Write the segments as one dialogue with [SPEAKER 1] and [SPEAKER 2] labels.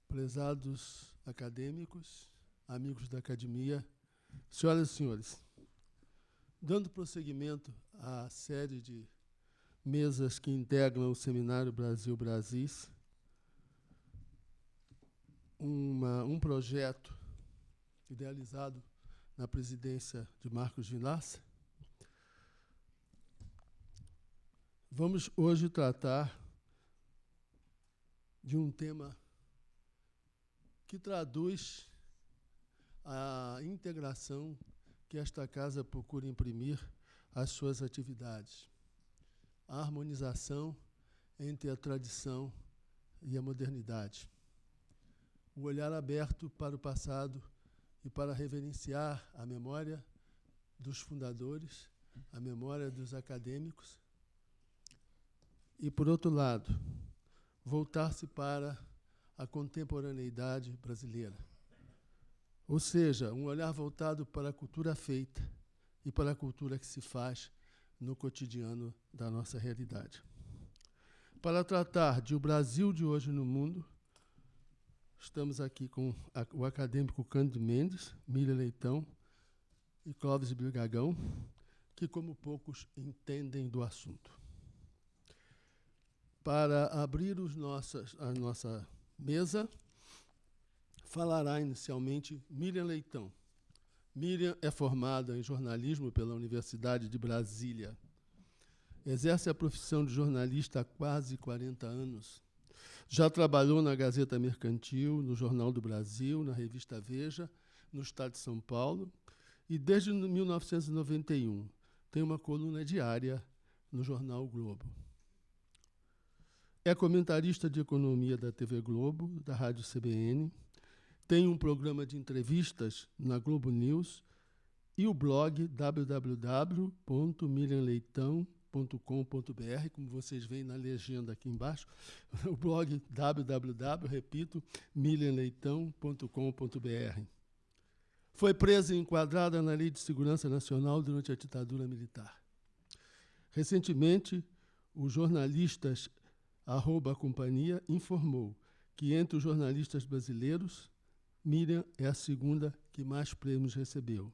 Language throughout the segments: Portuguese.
[SPEAKER 1] Prezados acadêmicos, amigos da academia, senhoras e senhores, dando prosseguimento à série de mesas que integram o Seminário Brasil-Brasis, um projeto idealizado na presidência de Marcos Vilaça, vamos hoje tratar de um tema que traduz a integração que esta casa procura imprimir às suas atividades. A harmonização entre a tradição e a modernidade. O olhar aberto para o passado e para reverenciar a memória dos fundadores, a memória dos acadêmicos. E, por outro lado, voltar-se para a contemporaneidade brasileira. Ou seja, um olhar voltado para a cultura feita e para a cultura que se faz no cotidiano da nossa realidade. Para tratar de o Brasil de hoje no mundo, estamos aqui com o acadêmico Cândido Mendes, Miriam Leitão e Clóvis Brigagão, que, como poucos, entendem do assunto. Para abrir a nossa mesa, falará inicialmente Miriam Leitão. Miriam é formada em jornalismo pela Universidade de Brasília. Exerce a profissão de jornalista há quase 40 anos. Já trabalhou na Gazeta Mercantil, no Jornal do Brasil, na revista Veja, no Estado de São Paulo, e desde 1991 tem uma coluna diária no jornal o Globo. É comentarista de economia da TV Globo, da Rádio CBN, tem um programa de entrevistas na Globo News e o blog www.miriamleitão.com.br, como vocês veem na legenda aqui embaixo, o blog miriamleitão.com.br. Foi presa e enquadrada na Lei de Segurança Nacional durante a ditadura militar. Recentemente, os jornalistas @companhia informou que, entre os jornalistas brasileiros, Miriam é a segunda que mais prêmios recebeu.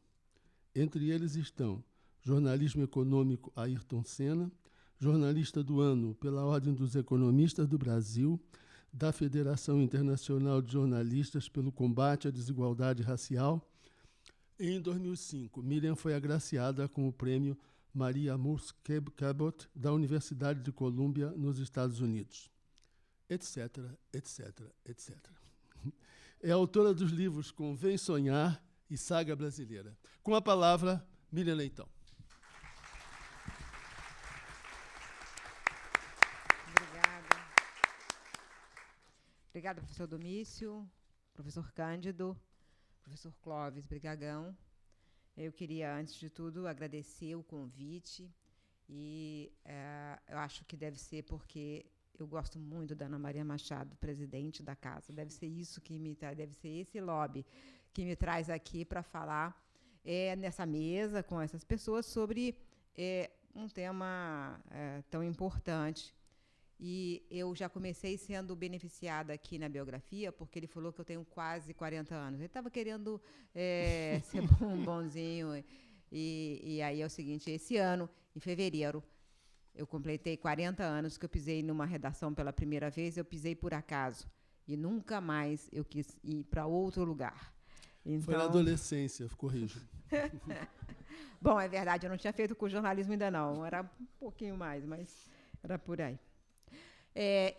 [SPEAKER 1] Entre eles estão jornalismo econômico Ayrton Senna, jornalista do ano pela Ordem dos Economistas do Brasil, da Federação Internacional de Jornalistas pelo Combate à Desigualdade Racial. E, em 2005, Miriam foi agraciada com o prêmio Maria Moores Cabot, da Universidade de Colômbia, nos Estados Unidos, etc., etc., etc. É autora dos livros Convém Sonhar e Saga Brasileira. Com a palavra, Miriam Leitão.
[SPEAKER 2] Obrigada. Obrigada, professor Domício, professor Cândido, professor Clóvis Brigagão. Eu queria, antes de tudo, agradecer o convite e eu acho que deve ser porque eu gosto muito da Ana Maria Machado, presidente da casa. Deve ser isso que me traz, deve ser esse lobby que me traz aqui para falar nessa mesa com essas pessoas sobre um tema tão importante. E eu já comecei sendo beneficiada aqui na biografia, porque ele falou que eu tenho quase 40 anos. Ele estava querendo ser bonzinho. E aí é o seguinte, esse ano, em fevereiro, eu completei 40 anos que eu pisei numa redação pela primeira vez, eu pisei por acaso. E nunca mais eu quis ir para outro lugar. Então...
[SPEAKER 1] Foi na adolescência, corrijo.
[SPEAKER 2] Bom, é verdade, eu não tinha feito com jornalismo ainda não. Era um pouquinho mais, mas era por aí. É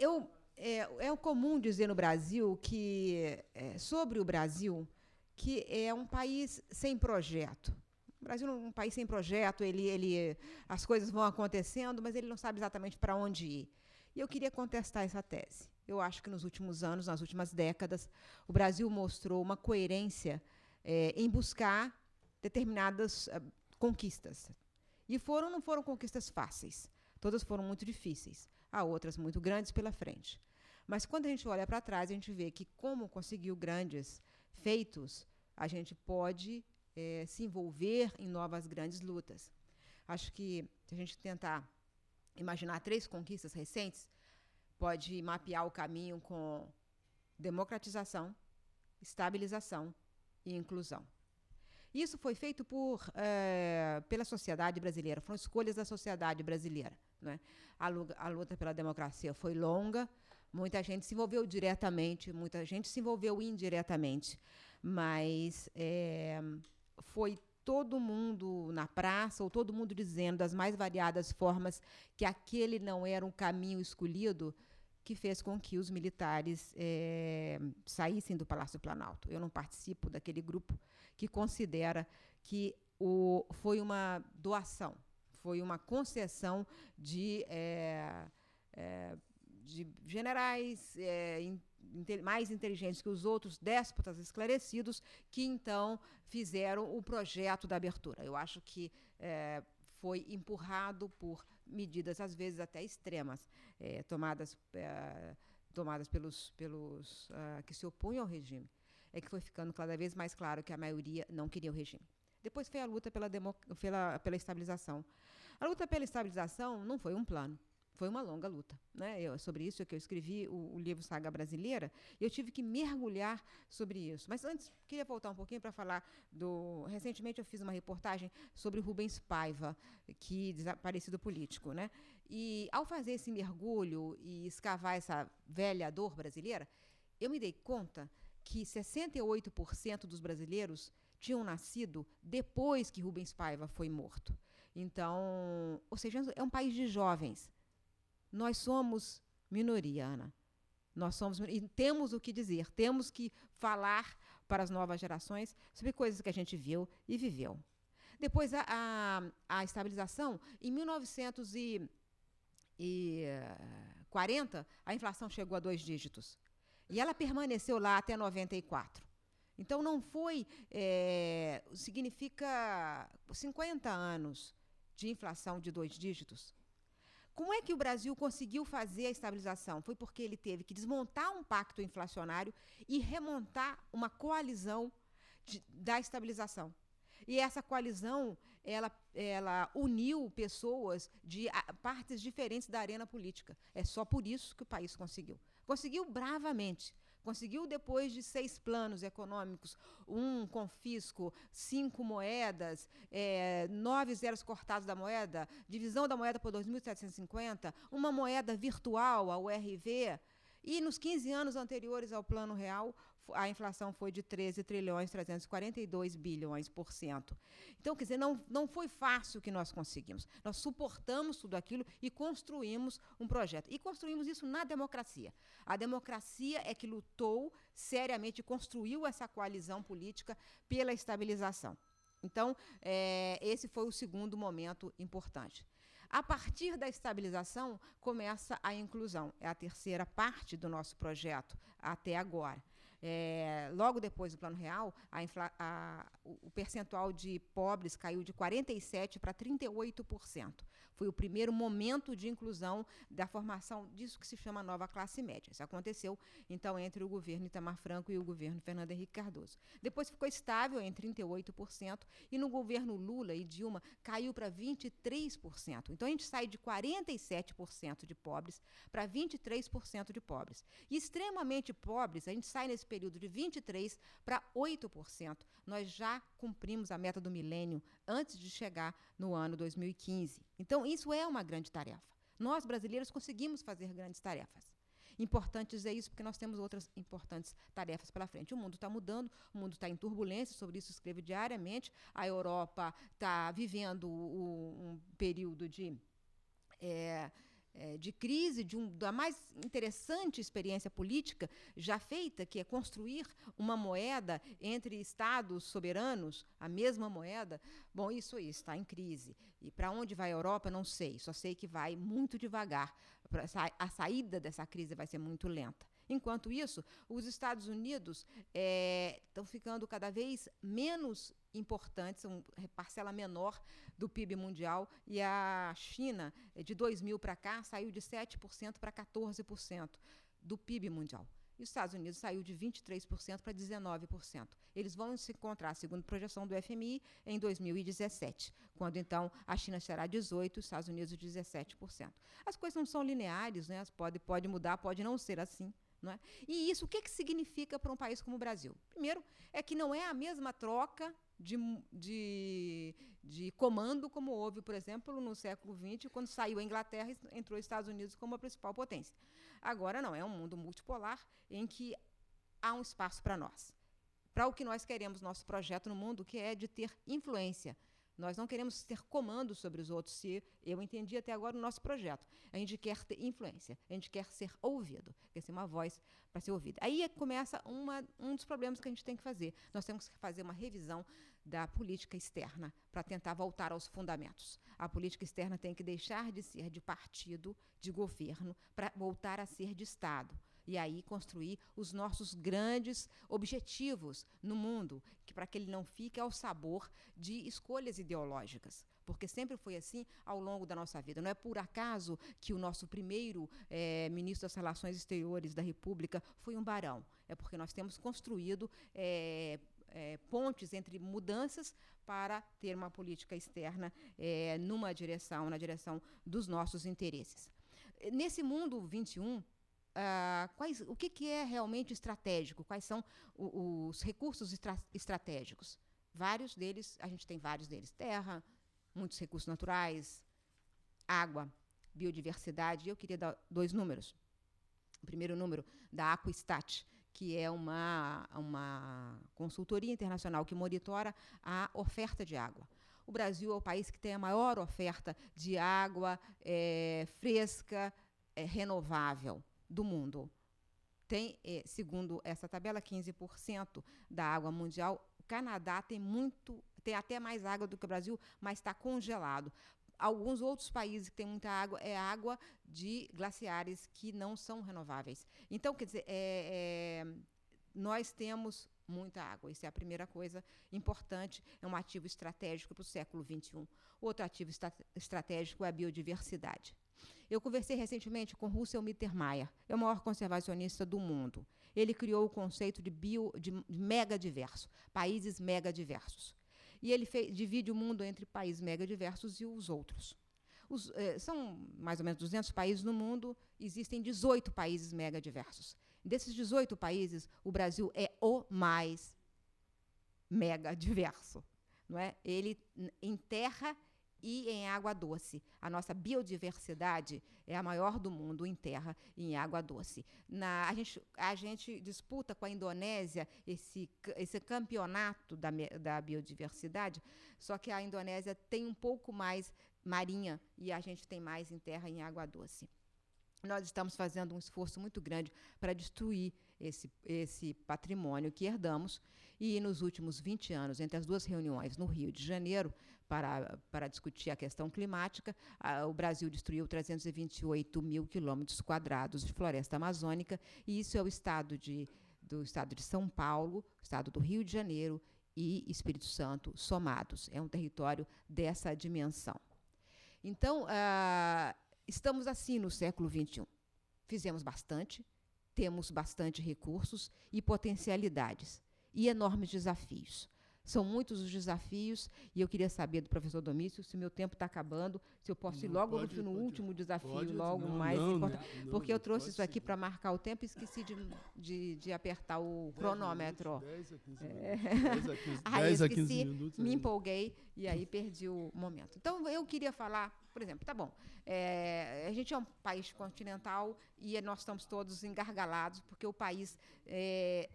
[SPEAKER 2] comum dizer no Brasil que, sobre o Brasil, que é um país sem projeto. O Brasil é um país sem projeto, as coisas vão acontecendo, mas ele não sabe exatamente para onde ir. E eu queria contestar essa tese. Eu acho que nos últimos anos, nas últimas décadas, o Brasil mostrou uma coerência em buscar determinadas conquistas. E não foram conquistas fáceis. Todas foram muito difíceis. Há outras muito grandes pela frente. Mas, quando a gente olha para trás, a gente vê que, como conseguiu grandes feitos, a gente pode se envolver em novas grandes lutas. Acho que, se a gente tentar imaginar 3 conquistas recentes, pode mapear o caminho com democratização, estabilização e inclusão. Isso foi feito pela sociedade brasileira, foram escolhas da sociedade brasileira. Né? A luta pela democracia foi longa, muita gente se envolveu diretamente, muita gente se envolveu indiretamente, mas foi todo mundo na praça, ou todo mundo dizendo das mais variadas formas que aquele não era um caminho escolhido, que fez com que os militares saíssem do Palácio Planalto. Eu não participo daquele grupo que considera que foi uma doação, foi uma concessão de generais mais inteligentes que os outros, déspotas esclarecidos, que então fizeram o projeto da abertura. Eu acho que foi empurrado por medidas, às vezes até extremas, tomadas pelos que se opunham ao regime. É que foi ficando cada vez mais claro que a maioria não queria o regime. Depois foi a luta pela estabilização. A luta pela estabilização não foi um plano, foi uma longa luta. Né? Sobre isso é que eu escrevi o livro Saga Brasileira, e eu tive que mergulhar sobre isso. Mas antes, queria voltar um pouquinho para falar recentemente eu fiz uma reportagem sobre o Rubens Paiva, que desaparecido político. Né? E, ao fazer esse mergulho e escavar essa velha dor brasileira, eu me dei conta que 68% dos brasileiros tinham nascido depois que Rubens Paiva foi morto. Então, ou seja, é um país de jovens. Nós somos minoria, Ana. E temos o que dizer, temos que falar para as novas gerações sobre coisas que a gente viu e viveu. Depois, a estabilização, em 1940, a inflação chegou a 2 dígitos. E ela permaneceu lá até 94. Então, não foi... significa 50 anos de inflação de 2 dígitos. Como é que o Brasil conseguiu fazer a estabilização? Foi porque ele teve que desmontar um pacto inflacionário e remontar uma coalizão da estabilização. E essa coalizão, ela uniu pessoas de partes diferentes da arena política. É só por isso que o país conseguiu. Conseguiu bravamente. Conseguiu, depois de 6 planos econômicos, 1 confisco, 5 moedas, 9 zeros cortados da moeda, divisão da moeda por 2.750, uma moeda virtual, a URV, e nos 15 anos anteriores ao Plano Real, a inflação foi de 13.342 bilhões%. Então, quer dizer, não foi fácil o que nós conseguimos. Nós suportamos tudo aquilo e construímos um projeto. E construímos isso na democracia. A democracia é que lutou seriamente, construiu essa coalizão política pela estabilização. Então, esse foi o segundo momento importante. A partir da estabilização, começa a inclusão. É a terceira parte do nosso projeto até agora. Logo depois do Plano Real, o percentual de pobres caiu de 47% para 38%. Foi o primeiro momento de inclusão da formação disso que se chama nova classe média. Isso aconteceu, então, entre o governo Itamar Franco e o governo Fernando Henrique Cardoso. Depois ficou estável em 38%, e no governo Lula e Dilma caiu para 23%. Então, a gente sai de 47% de pobres para 23% de pobres. E extremamente pobres, a gente sai nesse período de 23% para 8%. Nós já cumprimos a meta do milênio antes de chegar no ano 2015. Então, isso é uma grande tarefa. Nós, brasileiros, conseguimos fazer grandes tarefas. Importante dizer isso, porque nós temos outras importantes tarefas pela frente. O mundo está mudando, o mundo está em turbulência, sobre isso escrevo diariamente. A Europa está vivendo um período de crise, da mais interessante experiência política já feita, que é construir uma moeda entre estados soberanos, a mesma moeda. Bom, isso aí está em crise. E para onde vai a Europa, não sei. Só sei que vai muito devagar. A saída dessa crise vai ser muito lenta. Enquanto isso, os Estados Unidos estão ficando cada vez menos importantes, uma parcela menor do PIB mundial, e a China, de 2000 para cá, saiu de 7% para 14% do PIB mundial. E os Estados Unidos saiu de 23% para 19%. Eles vão se encontrar, segundo a projeção do FMI, em 2017, quando, então, a China será 18%, os Estados Unidos 17%. As coisas não são lineares, né? Pode mudar, pode não ser assim. Não é? E isso, o que significa para um país como o Brasil? Primeiro, é que não é a mesma troca de comando como houve, por exemplo, no século XX, quando saiu a Inglaterra e entrou os Estados Unidos como a principal potência. Agora não, é um mundo multipolar em que há um espaço para nós. Para o que nós queremos, nosso projeto no mundo, que é de ter influência. Nós não queremos ter comando sobre os outros, se eu entendi até agora o nosso projeto. A gente quer ter influência, a gente quer ser ouvido, quer ser uma voz para ser ouvida. Aí começa um dos problemas que a gente tem que fazer. Nós temos que fazer uma revisão da política externa para tentar voltar aos fundamentos. A política externa tem que deixar de ser de partido, de governo, para voltar a ser de Estado. E aí construir os nossos grandes objetivos no mundo, para que ele não fique ao sabor de escolhas ideológicas. Porque sempre foi assim ao longo da nossa vida. Não é por acaso que o nosso primeiro ministro das Relações Exteriores da República foi um barão. É porque nós temos construído pontes entre mudanças para ter uma política externa na direção dos nossos interesses. Nesse mundo 21, o que é realmente estratégico? Quais são os recursos estratégicos? Vários deles, a gente tem vários deles. Terra, muitos recursos naturais, água, biodiversidade. Eu queria dar 2 números. O primeiro número, da Aquistat, que é uma consultoria internacional que monitora a oferta de água. O Brasil é o país que tem a maior oferta de água fresca, renovável do mundo. Tem, segundo essa tabela, 15% da água mundial. O Canadá tem até mais água do que o Brasil, mas está congelado. Alguns outros países que têm muita água é água de glaciares que não são renováveis. Então, quer dizer, nós temos muita água. Isso é a primeira coisa importante, é um ativo estratégico para o século XXI. Outro ativo estratégico é a biodiversidade. Eu conversei recentemente com Russell Mittermeier, é o maior conservacionista do mundo. Ele criou o conceito de megadiverso, países megadiversos. E ele divide o mundo entre países megadiversos e os outros. São mais ou menos 200 países no mundo, existem 18 países megadiversos. Desses 18 países, o Brasil é o mais megadiverso. Não é? Ele, em terra e em água doce. A nossa biodiversidade é a maior do mundo em terra e em água doce. A gente disputa com a Indonésia esse campeonato da biodiversidade, só que a Indonésia tem um pouco mais marinha e a gente tem mais em terra e em água doce. Nós estamos fazendo um esforço muito grande para destruir esse patrimônio que herdamos, e nos últimos 20 anos, entre as 2 reuniões no Rio de Janeiro, para discutir a questão climática, o Brasil destruiu 328 mil quilômetros quadrados de floresta amazônica, e isso é o estado do estado de São Paulo, estado do Rio de Janeiro e Espírito Santo somados. É um território dessa dimensão. Então, estamos assim no século XXI. Fizemos bastante, temos bastante recursos e potencialidades, e enormes desafios. São muitos os desafios, e eu queria saber do professor Domício, se o meu tempo está acabando, se eu posso ir logo no último desafio, mais importante, porque eu trouxe isso aqui para marcar o tempo e esqueci de apertar o cronômetro.
[SPEAKER 1] 10 a 15 minutos.
[SPEAKER 2] Me empolguei e aí perdi o momento. Então, eu queria falar, por exemplo, tá bom, a gente é um país continental e nós estamos todos engargalados porque o país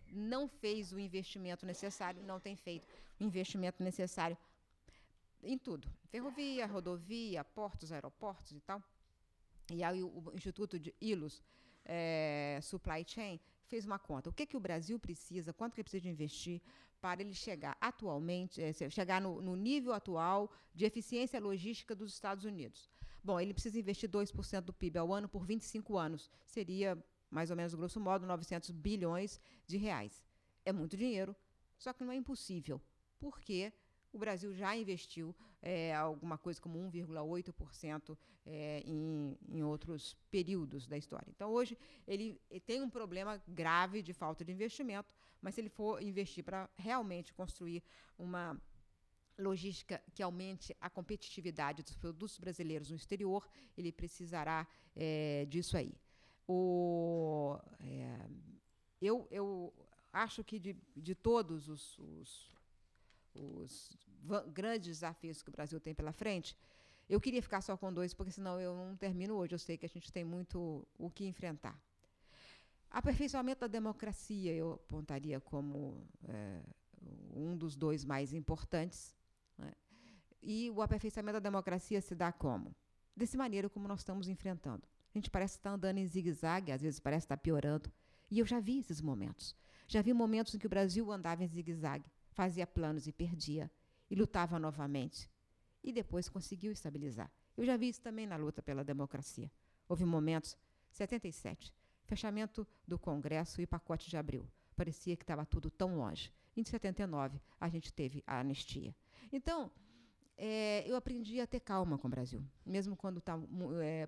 [SPEAKER 2] não fez o investimento necessário, não tem feito o investimento necessário em tudo. Ferrovia, rodovia, portos, aeroportos e tal. E aí o Instituto de ILUS, Supply Chain, fez uma conta. O que o Brasil precisa, quanto que ele precisa de investir para ele chegar chegar no nível atual de eficiência logística dos Estados Unidos? Bom, ele precisa investir 2% do PIB ao ano por 25 anos. Seria, mais ou menos, grosso modo, 900 bilhões de reais. É muito dinheiro, só que não é impossível, porque o Brasil já investiu alguma coisa como 1,8% em outros períodos da história. Então, hoje, ele tem um problema grave de falta de investimento, mas se ele for investir para realmente construir uma logística que aumente a competitividade dos produtos brasileiros no exterior, ele precisará disso aí. eu acho que de todos os grandes desafios que o Brasil tem pela frente, eu queria ficar só com 2, porque senão eu não termino hoje. Eu sei que a gente tem muito o que enfrentar. Aperfeiçoamento da democracia eu apontaria como um dos 2 mais importantes, né? E o aperfeiçoamento da democracia se dá como? Dessa maneira como nós estamos enfrentando. A gente parece estar andando em zigue-zague, às vezes parece estar piorando. E eu já vi esses momentos. Já vi momentos em que o Brasil andava em zigue-zague, fazia planos e perdia, e lutava novamente. E depois conseguiu estabilizar. Eu já vi isso também na luta pela democracia. Houve momentos, 77, fechamento do Congresso e pacote de abril. Parecia que estava tudo tão longe. Em 79, a gente teve a anistia. Então, eu aprendi a ter calma com o Brasil. Mesmo quando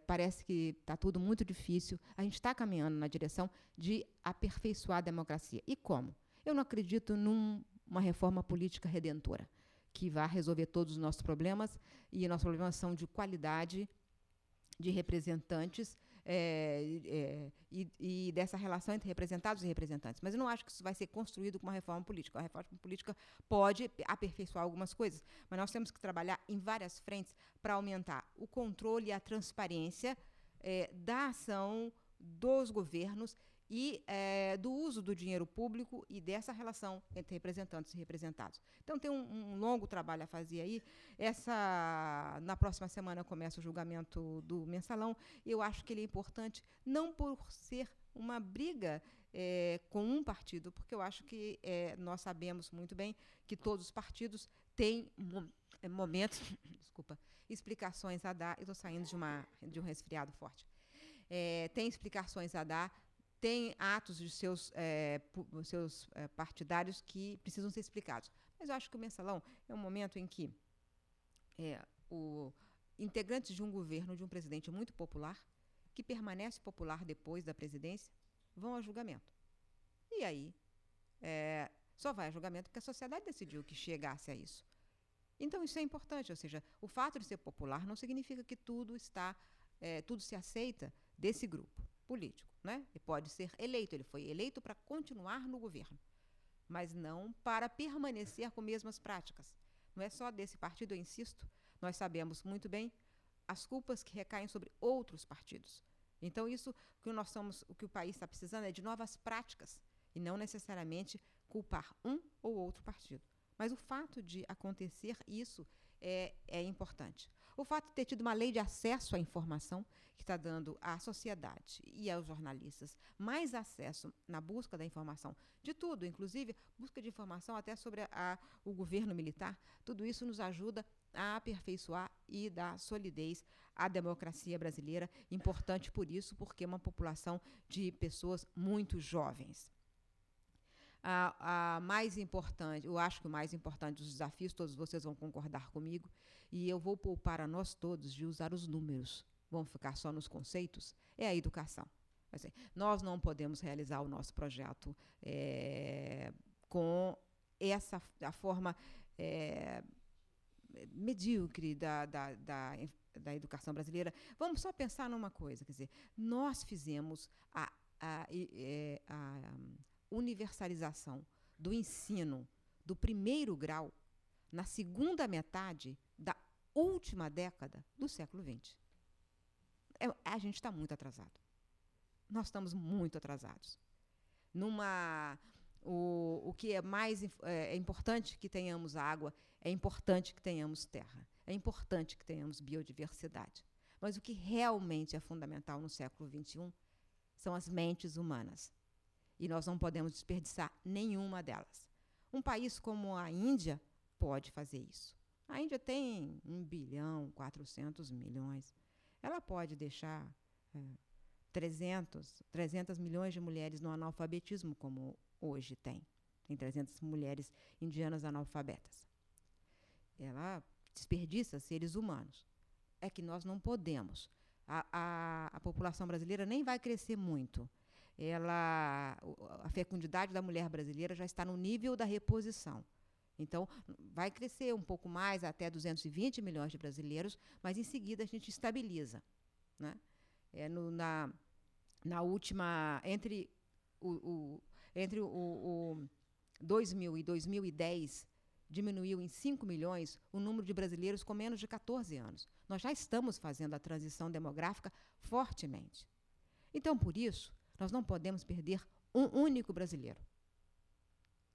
[SPEAKER 2] parece que está tudo muito difícil, a gente está caminhando na direção de aperfeiçoar a democracia. E como? Eu não acredito numa reforma política redentora, que vá resolver todos os nossos problemas, e nossos problemas são de qualidade de representantes e dessa relação entre representados e representantes. Mas eu não acho que isso vai ser construído com uma reforma política. A reforma política pode aperfeiçoar algumas coisas, mas nós temos que trabalhar em várias frentes para aumentar o controle e a transparência da ação dos governos e do uso do dinheiro público e dessa relação entre representantes e representados. Então, tem um longo trabalho a fazer aí. Na próxima semana começa o julgamento do Mensalão, e eu acho que ele é importante, não por ser uma briga com um partido, porque eu acho que nós sabemos muito bem que todos os partidos têm momentos, desculpa, explicações a dar. Eu estou saindo de um resfriado forte. Tem explicações a dar, tem atos de seus partidários que precisam ser explicados. Mas eu acho que o Mensalão é um momento em que integrantes de um governo, de um presidente muito popular, que permanece popular depois da presidência, vão a julgamento. E aí, só vai a julgamento porque a sociedade decidiu que chegasse a isso. Então, isso é importante, ou seja, o fato de ser popular não significa que tudo se aceita desse grupo político, né? Ele pode ser eleito, ele foi eleito para continuar no governo, mas não para permanecer com mesmas práticas. Não é só desse partido, eu insisto, nós sabemos muito bem as culpas que recaem sobre outros partidos. Então, o que o país está precisando é de novas práticas, e não necessariamente culpar um ou outro partido. Mas o fato de acontecer isso é importante. O fato de ter tido uma lei de acesso à informação que está dando à sociedade e aos jornalistas mais acesso na busca da informação de tudo, inclusive busca de informação até sobre o governo militar, tudo isso nos ajuda a aperfeiçoar e dar solidez à democracia brasileira. Importante por isso, porque é uma população de pessoas muito jovens. Mais importante, eu acho que o mais importante dos desafios, todos vocês vão concordar comigo, e eu vou poupar a nós todos de usar os números, vamos ficar só nos conceitos, é a educação. Assim, nós não podemos realizar o nosso projeto com a forma medíocre da educação brasileira. Vamos só pensar numa coisa, quer dizer, nós fizemos a universalização do ensino do primeiro grau na segunda metade da última década do século XX. A gente está muito atrasado. Nós estamos muito atrasados. O que é mais importante que tenhamos água, é importante que tenhamos terra, é importante que tenhamos biodiversidade. Mas o que realmente é fundamental no século XXI são as mentes humanas. E nós não podemos desperdiçar nenhuma delas. Um país como a Índia pode fazer isso. A Índia tem 1,4 bilhão. Ela pode deixar 300 milhões de mulheres no analfabetismo, como hoje tem. Tem 300 mulheres indianas analfabetas. Ela desperdiça seres humanos. É que nós não podemos. A população brasileira nem vai crescer muito. A fecundidade da mulher brasileira já está no nível da reposição. Então, vai crescer um pouco mais, até 220 milhões de brasileiros, mas em seguida a gente estabiliza, né? Entre o 2000 e 2010, diminuiu em 5 milhões o número de brasileiros com menos de 14 anos. Nós já estamos fazendo a transição demográfica fortemente. Então, por isso, nós não podemos perder um único brasileiro.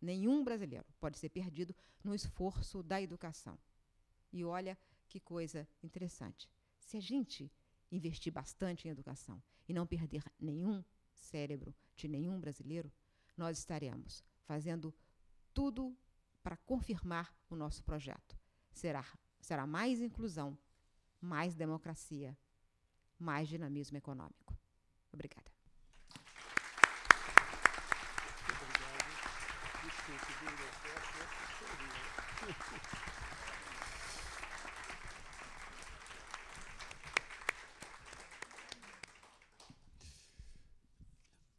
[SPEAKER 2] Nenhum brasileiro pode ser perdido no esforço da educação. E olha que coisa interessante. Se a gente investir bastante em educação e não perder nenhum cérebro de nenhum brasileiro, nós estaremos fazendo tudo para confirmar o nosso projeto. Será mais inclusão, mais democracia, mais dinamismo econômico. Obrigada.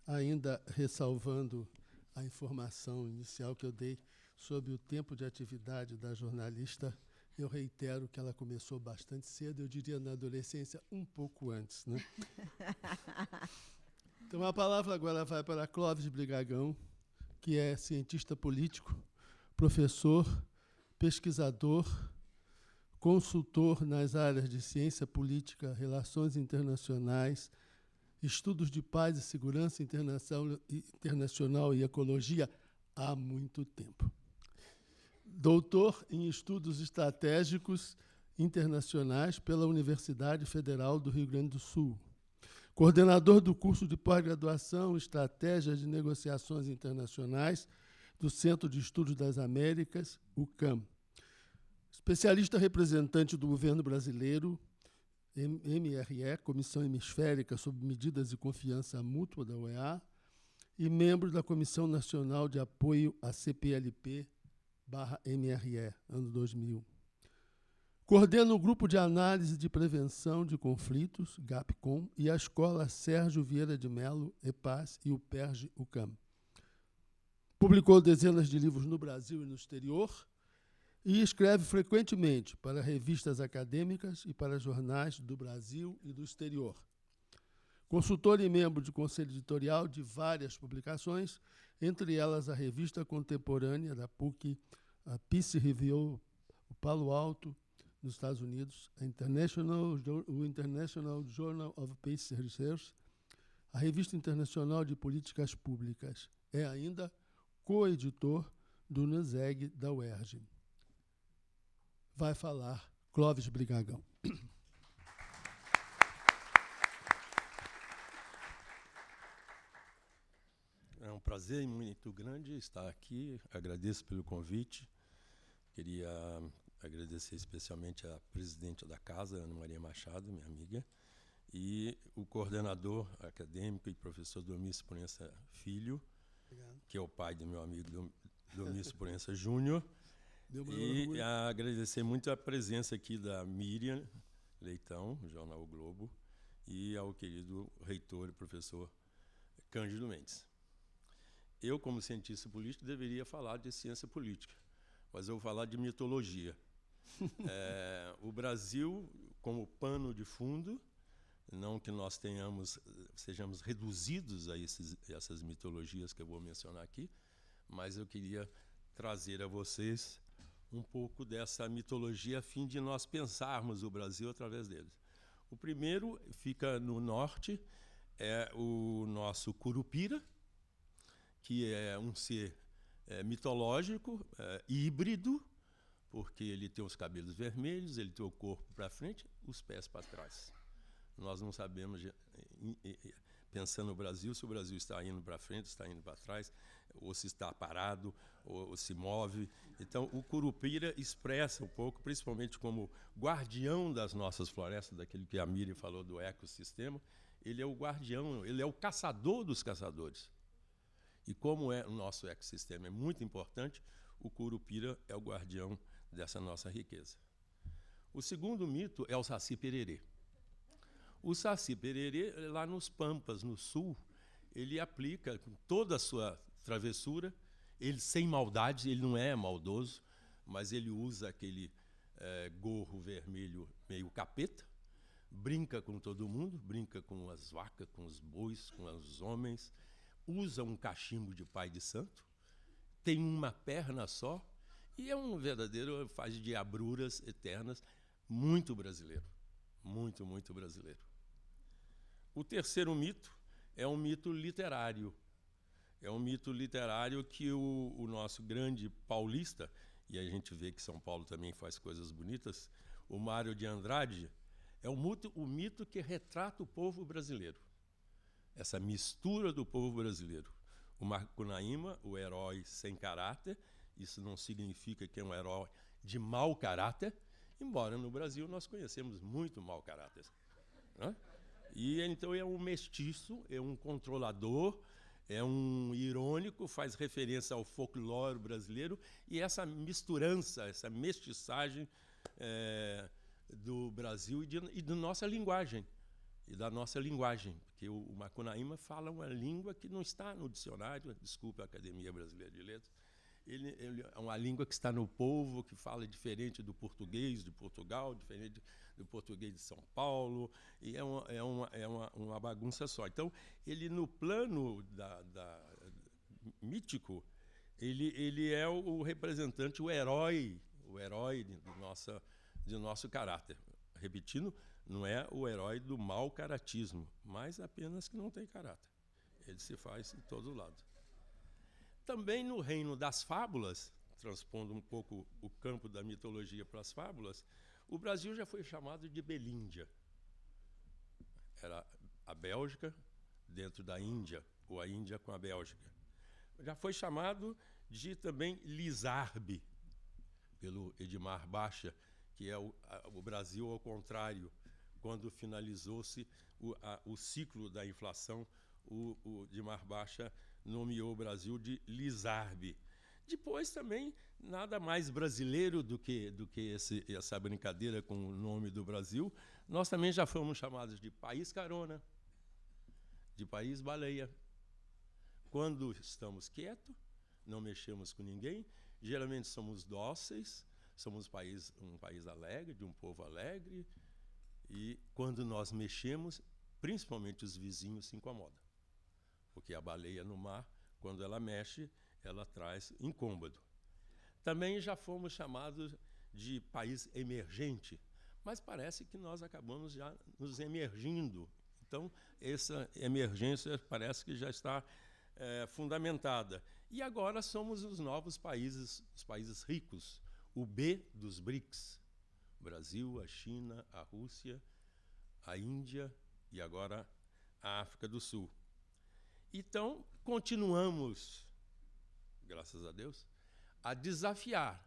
[SPEAKER 1] Ainda ressalvando a informação inicial que eu dei sobre o tempo de atividade da jornalista, eu reitero que ela começou bastante cedo, eu diria na adolescência, um pouco antes, né? Então a palavra agora vai para Clóvis Brigagão, que é cientista político, professor, pesquisador, consultor nas áreas de ciência política, relações internacionais, estudos de paz e segurança internacional e ecologia há muito tempo. Doutor em estudos estratégicos internacionais pela Universidade Federal do Rio Grande do Sul. Coordenador do curso de pós-graduação Estratégias de Negociações Internacionais do Centro de Estudos das Américas, UCAM. Especialista representante do governo brasileiro, MRE, Comissão Hemisférica sobre Medidas de Confiança Mútua da OEA, e membro da Comissão Nacional de Apoio à CPLP/MRE, ano 2000. Coordena o Grupo de Análise de Prevenção de Conflitos, GAPCOM, e a Escola Sérgio Vieira de Mello, EPAS, e o PERJ-UCAM. Publicou dezenas de livros no Brasil e no exterior, e escreve frequentemente para revistas acadêmicas e para jornais do Brasil e do exterior. Consultor e membro do conselho editorial de várias publicações, entre elas a Revista Contemporânea da PUC, a Peace Review, o Palo Alto, nos Estados Unidos, o International Journal of Peace Research, a Revista Internacional de Políticas Públicas. É ainda coeditor do NUSEG da UERJ. Vai falar Clóvis Brigagão.
[SPEAKER 3] É um prazer muito grande estar aqui. Agradeço pelo convite. Queria agradecer especialmente a presidente da casa, Ana Maria Machado, minha amiga, e o coordenador acadêmico e professor Domício Proença Filho, Obrigado. Que é o pai do meu amigo Domício Proença Júnior. E agradecer muito a presença aqui da Miriam Leitão, do Jornal O Globo, e ao querido reitor e professor Cândido Mendes. Eu, como cientista político, deveria falar de ciência política, mas eu vou falar de mitologia. O Brasil, como pano de fundo, não que nós sejamos reduzidos a essas mitologias que eu vou mencionar aqui, mas eu queria trazer a vocês um pouco dessa mitologia a fim de nós pensarmos o Brasil através deles. O primeiro fica no norte, é o nosso Curupira, que é um ser mitológico, híbrido, porque ele tem os cabelos vermelhos, ele tem o corpo para frente, os pés para trás. Nós não sabemos, pensando no Brasil, se o Brasil está indo para frente, está indo para trás, ou se está parado, ou se move. Então, o Curupira expressa um pouco, principalmente como guardião das nossas florestas, daquilo que a Miri falou do ecossistema. Ele é o guardião, ele é o caçador dos caçadores. E como o nosso ecossistema é muito importante, o Curupira é o guardião dessa nossa riqueza. O segundo mito é o Saci Pererê. O Saci Pererê, lá nos Pampas, no sul, ele aplica com toda a sua travessura, ele sem maldade, ele não é maldoso, mas ele usa aquele gorro vermelho meio capeta, brinca com todo mundo, brinca com as vacas, com os bois, com os homens, usa um cachimbo de pai de santo, tem uma perna só e é um verdadeiro, faz diabruras eternas, muito brasileiro. Muito, muito brasileiro. O terceiro mito é um mito literário. É um mito literário que o nosso grande paulista, e a gente vê que São Paulo também faz coisas bonitas, o Mário de Andrade, é o mito que retrata o povo brasileiro. Essa mistura do povo brasileiro. O Macunaíma, o herói sem caráter, isso não significa que é um herói de mau caráter, embora no Brasil nós conhecemos muito mau caráter, né? E então é um mestiço, é um controlador, é um irônico, faz referência ao folclore brasileiro, e essa misturança, essa mestiçagem do Brasil e da nossa linguagem. Porque o Macunaíma fala uma língua que não está no dicionário, desculpe a Academia Brasileira de Letras, ele é uma língua que está no povo, que fala diferente do português de Portugal, diferente do português de São Paulo, e é uma bagunça só. Então, ele, no plano mítico, ele é o representante, o herói do nosso caráter. Repetindo, não é o herói do mau caratismo, mas apenas que não tem caráter. Ele se faz em todo lado. Também no reino das fábulas, transpondo um pouco o campo da mitologia para as fábulas, o Brasil já foi chamado de Belíndia. Era a Bélgica dentro da Índia, ou a Índia com a Bélgica. Já foi chamado de também Lizarbe, pelo Edmar Baixa, que é o Brasil ao contrário. Quando finalizou-se o ciclo da inflação, o Edmar Baixa nomeou o Brasil de Lizarbe. Depois também, nada mais brasileiro do que essa brincadeira com o nome do Brasil, nós também já fomos chamados de país carona, de país baleia. Quando estamos quietos, não mexemos com ninguém, geralmente somos dóceis, somos um país alegre, de um povo alegre, e quando nós mexemos, principalmente os vizinhos se incomodam. Porque a baleia no mar, quando ela mexe, ela traz incômodo. Também já fomos chamados de país emergente, mas parece que nós acabamos já nos emergindo. Então, essa emergência parece que já está fundamentada. E agora somos os novos países, os países ricos, o B dos BRICS. O Brasil, a China, a Rússia, a Índia e agora a África do Sul. Então, continuamos, graças a Deus, a desafiar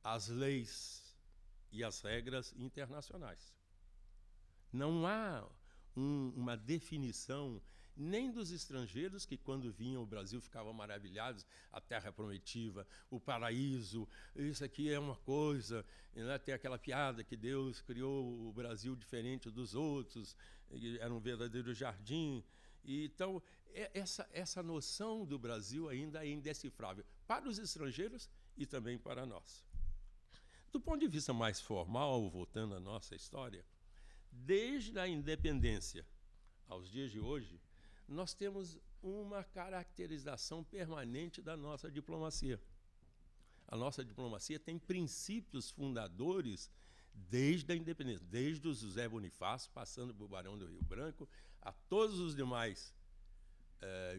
[SPEAKER 3] as leis e as regras internacionais. Não há uma definição nem dos estrangeiros que, quando vinham ao Brasil, ficavam maravilhados, a terra prometida, o paraíso, isso aqui é uma coisa, né? Tem aquela piada que Deus criou o Brasil diferente dos outros, era um verdadeiro jardim. E, então, essa noção do Brasil ainda é indecifrável para os estrangeiros e também para nós. Do ponto de vista mais formal, voltando à nossa história, desde a independência aos dias de hoje, nós temos uma caracterização permanente da nossa diplomacia. A nossa diplomacia tem princípios fundadores desde a independência, desde o José Bonifácio, passando por Barão do Rio Branco, a todos os demais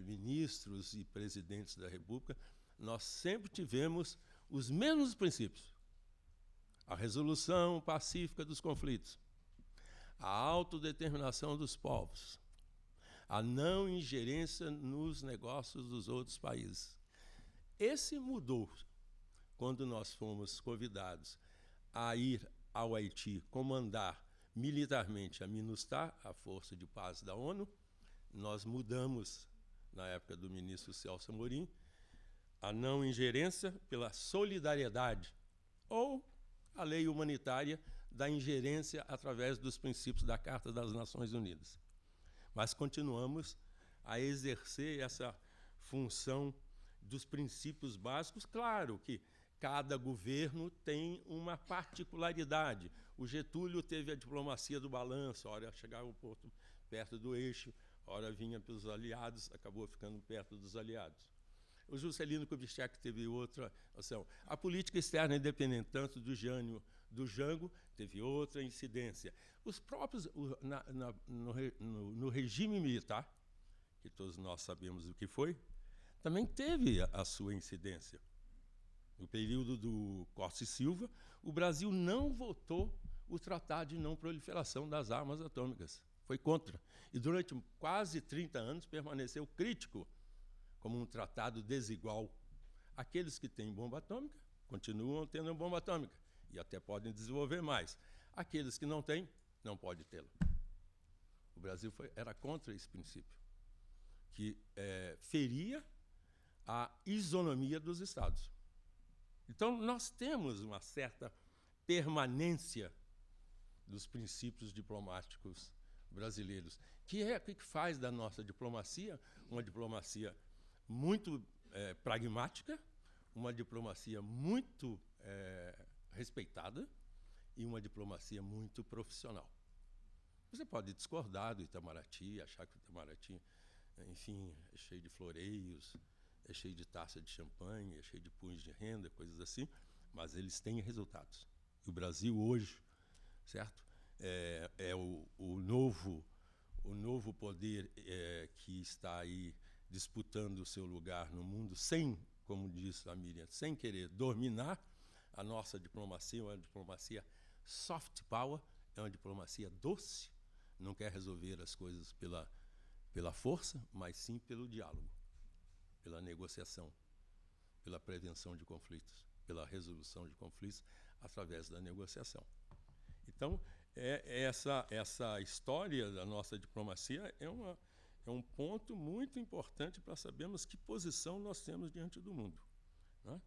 [SPEAKER 3] ministros e presidentes da República, nós sempre tivemos os mesmos princípios. A resolução pacífica dos conflitos, a autodeterminação dos povos, a não ingerência nos negócios dos outros países. Esse mudou quando nós fomos convidados a ir ao Haiti comandar militarmente a MINUSTAH, a Força de Paz da ONU. Nós mudamos, na época do ministro Celso Amorim, a não ingerência pela solidariedade, ou a lei humanitária da ingerência através dos princípios da Carta das Nações Unidas. Mas continuamos a exercer essa função dos princípios básicos. Claro que cada governo tem uma particularidade. O Getúlio teve a diplomacia do balanço, a hora chegava um ponto perto do eixo, ora vinha pelos aliados, acabou ficando perto dos aliados. O Juscelino Kubitschek teve outra ação. A política externa independente, tanto do Jânio, do Jango, teve outra incidência. Os próprios, no regime militar, que todos nós sabemos o que foi, também teve a sua incidência. No período do Costa e Silva, o Brasil não votou o Tratado de Não Proliferação das Armas Atômicas. Foi contra. E durante quase 30 anos permaneceu crítico como um tratado desigual. Aqueles que têm bomba atômica continuam tendo bomba atômica e até podem desenvolver mais. Aqueles que não têm, não podem tê-la. O Brasil era contra esse princípio, que feria a isonomia dos Estados. Então, nós temos uma certa permanência dos princípios diplomáticos brasileiros, que é o que faz da nossa diplomacia uma diplomacia muito pragmática, uma diplomacia muito respeitada e uma diplomacia muito profissional. Você pode discordar do Itamaraty, achar que o Itamaraty, enfim, é cheio de floreios, é cheio de taça de champanhe, é cheio de punhos de renda, coisas assim, mas eles têm resultados. E o Brasil hoje, certo, é o novo poder que está aí disputando o seu lugar no mundo, sem, como disse a Miriam, sem querer dominar. A nossa diplomacia é uma diplomacia soft power, é uma diplomacia doce, não quer resolver as coisas pela força, mas sim pelo diálogo, pela negociação, pela prevenção de conflitos, pela resolução de conflitos através da negociação. Então, essa história da nossa diplomacia é um ponto muito importante para sabermos que posição nós temos diante do mundo, né?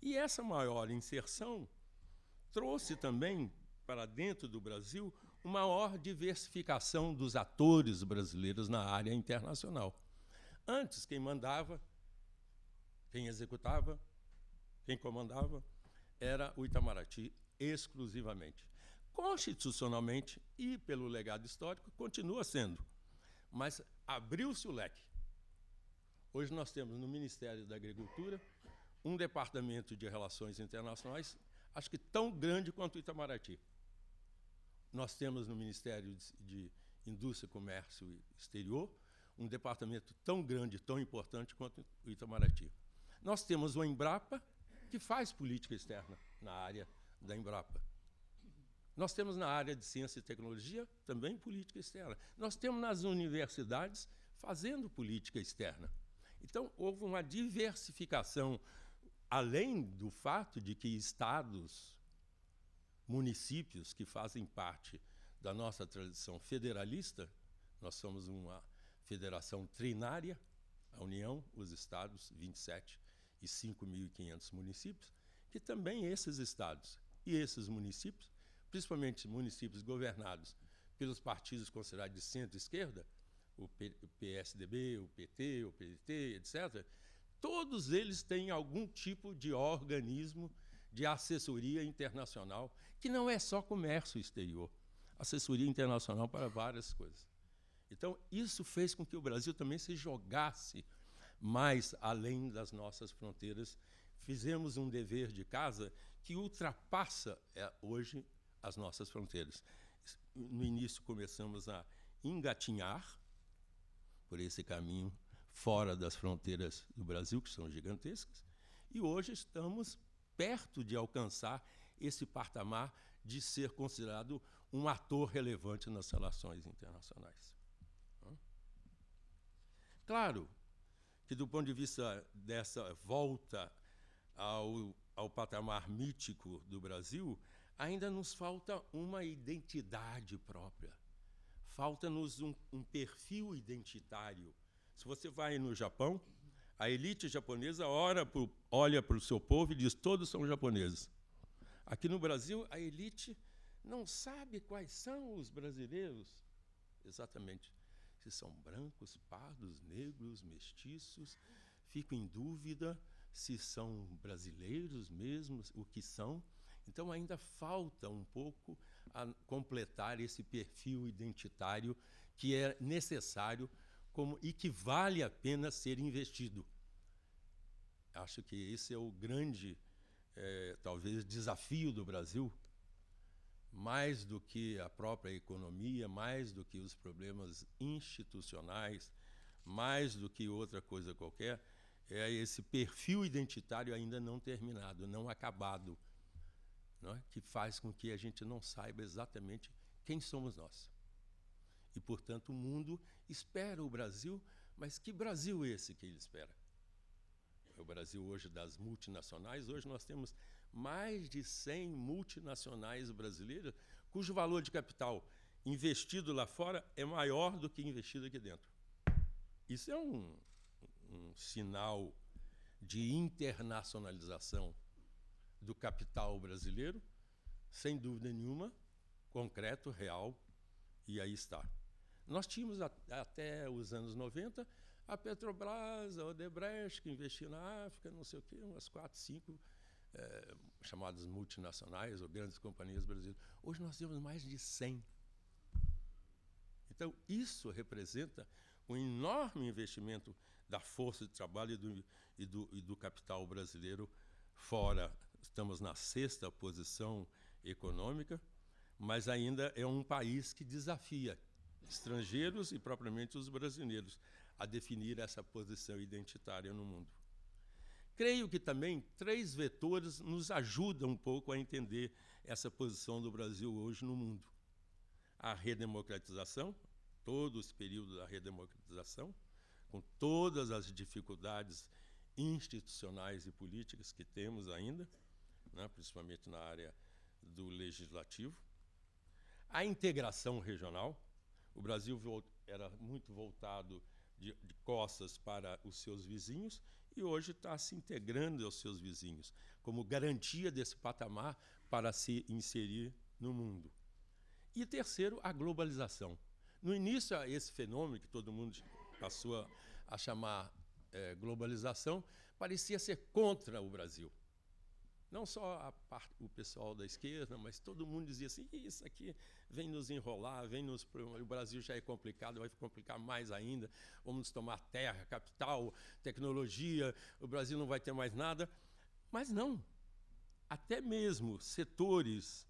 [SPEAKER 3] E essa maior inserção trouxe também para dentro do Brasil uma maior diversificação dos atores brasileiros na área internacional. Antes, quem mandava, quem executava, quem comandava, era o Itamaraty exclusivamente. Constitucionalmente e pelo legado histórico, continua sendo. Mas abriu-se o leque. Hoje nós temos no Ministério da Agricultura um departamento de relações internacionais, acho que tão grande quanto o Itamaraty. Nós temos no Ministério de Indústria, Comércio e Exterior um departamento tão grande, tão importante quanto o Itamaraty. Nós temos o Embrapa, que faz política externa na área da Embrapa. Nós temos na área de ciência e tecnologia também política externa. Nós temos nas universidades fazendo política externa. Então, houve uma diversificação, além do fato de que estados, municípios que fazem parte da nossa tradição federalista, nós somos uma federação trinária, a União, os estados, 27 e 5.500 municípios, que também esses estados e esses municípios, principalmente municípios governados pelos partidos considerados de centro-esquerda, o PSDB, o PT, o PDT, etc., todos eles têm algum tipo de organismo de assessoria internacional, que não é só comércio exterior, assessoria internacional para várias coisas. Então, isso fez com que o Brasil também se jogasse mais além das nossas fronteiras. Fizemos um dever de casa que ultrapassa hoje as nossas fronteiras. No início começamos a engatinhar por esse caminho fora das fronteiras do Brasil, que são gigantescas, e hoje estamos perto de alcançar esse patamar de ser considerado um ator relevante nas relações internacionais. Claro que, do ponto de vista dessa volta ao patamar mítico do Brasil, ainda nos falta uma identidade própria. Falta-nos um perfil identitário. Se você vai no Japão, a elite japonesa olha para o seu povo e diz: todos são japoneses. Aqui no Brasil, a elite não sabe quais são os brasileiros exatamente. Se são brancos, pardos, negros, mestiços, fico em dúvida se são brasileiros mesmo, o que são. Então, ainda falta um pouco a completar esse perfil identitário que é necessário e que vale a pena ser investido. Acho que esse é o grande, talvez, desafio do Brasil, mais do que a própria economia, mais do que os problemas institucionais, mais do que outra coisa qualquer, é esse perfil identitário ainda não terminado, não acabado, não é? Que faz com que a gente não saiba exatamente quem somos nós. E, portanto, o mundo espera o Brasil, mas que Brasil é esse que ele espera? É o Brasil hoje das multinacionais. Hoje nós temos mais de 100 multinacionais brasileiras, cujo valor de capital investido lá fora é maior do que investido aqui dentro. Isso é um sinal de internacionalização do capital brasileiro, sem dúvida nenhuma, concreto, real, e aí está. Nós tínhamos, até os anos 90, a Petrobras, a Odebrecht, que investia na África, não sei o quê, umas 4, 5 chamadas multinacionais ou grandes companhias brasileiras. Hoje nós temos mais de 100. Então, isso representa um enorme investimento da força de trabalho e do capital brasileiro fora. Estamos na 6ª posição econômica, mas ainda é um país que desafia estrangeiros e propriamente os brasileiros a definir essa posição identitária no mundo. Creio que também 3 vetores nos ajudam um pouco a entender essa posição do Brasil hoje no mundo. A redemocratização, todo esse período da redemocratização, com todas as dificuldades institucionais e políticas que temos ainda, né, principalmente na área do legislativo. A integração regional. O Brasil era muito voltado de costas para os seus vizinhos e hoje está se integrando aos seus vizinhos, como garantia desse patamar para se inserir no mundo. E terceiro, a globalização. No início, esse fenômeno que todo mundo passou a chamar globalização parecia ser contra o Brasil. Não só o pessoal da esquerda, mas todo mundo dizia assim, isso aqui vem nos enrolar, o Brasil já é complicado, vai complicar mais ainda, vamos tomar terra, capital, tecnologia, o Brasil não vai ter mais nada. Mas não, até mesmo setores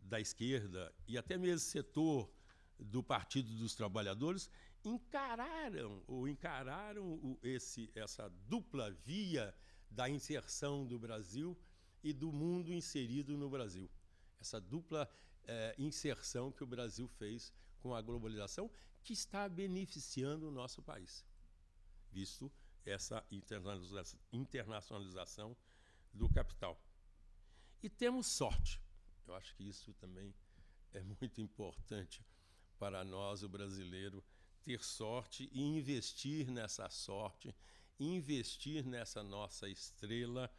[SPEAKER 3] da esquerda e até mesmo setor do Partido dos Trabalhadores encararam essa dupla via da inserção do Brasil e do mundo inserido no Brasil. Essa dupla inserção que o Brasil fez com a globalização, que está beneficiando o nosso país, visto essa internacionalização do capital. E temos sorte. Eu acho que isso também é muito importante para nós, o brasileiro, ter sorte e investir nessa sorte, investir nessa nossa estrela,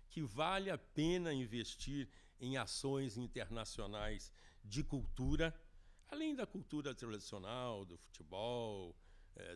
[SPEAKER 3] que vale a pena investir em ações internacionais de cultura, além da cultura tradicional, do futebol,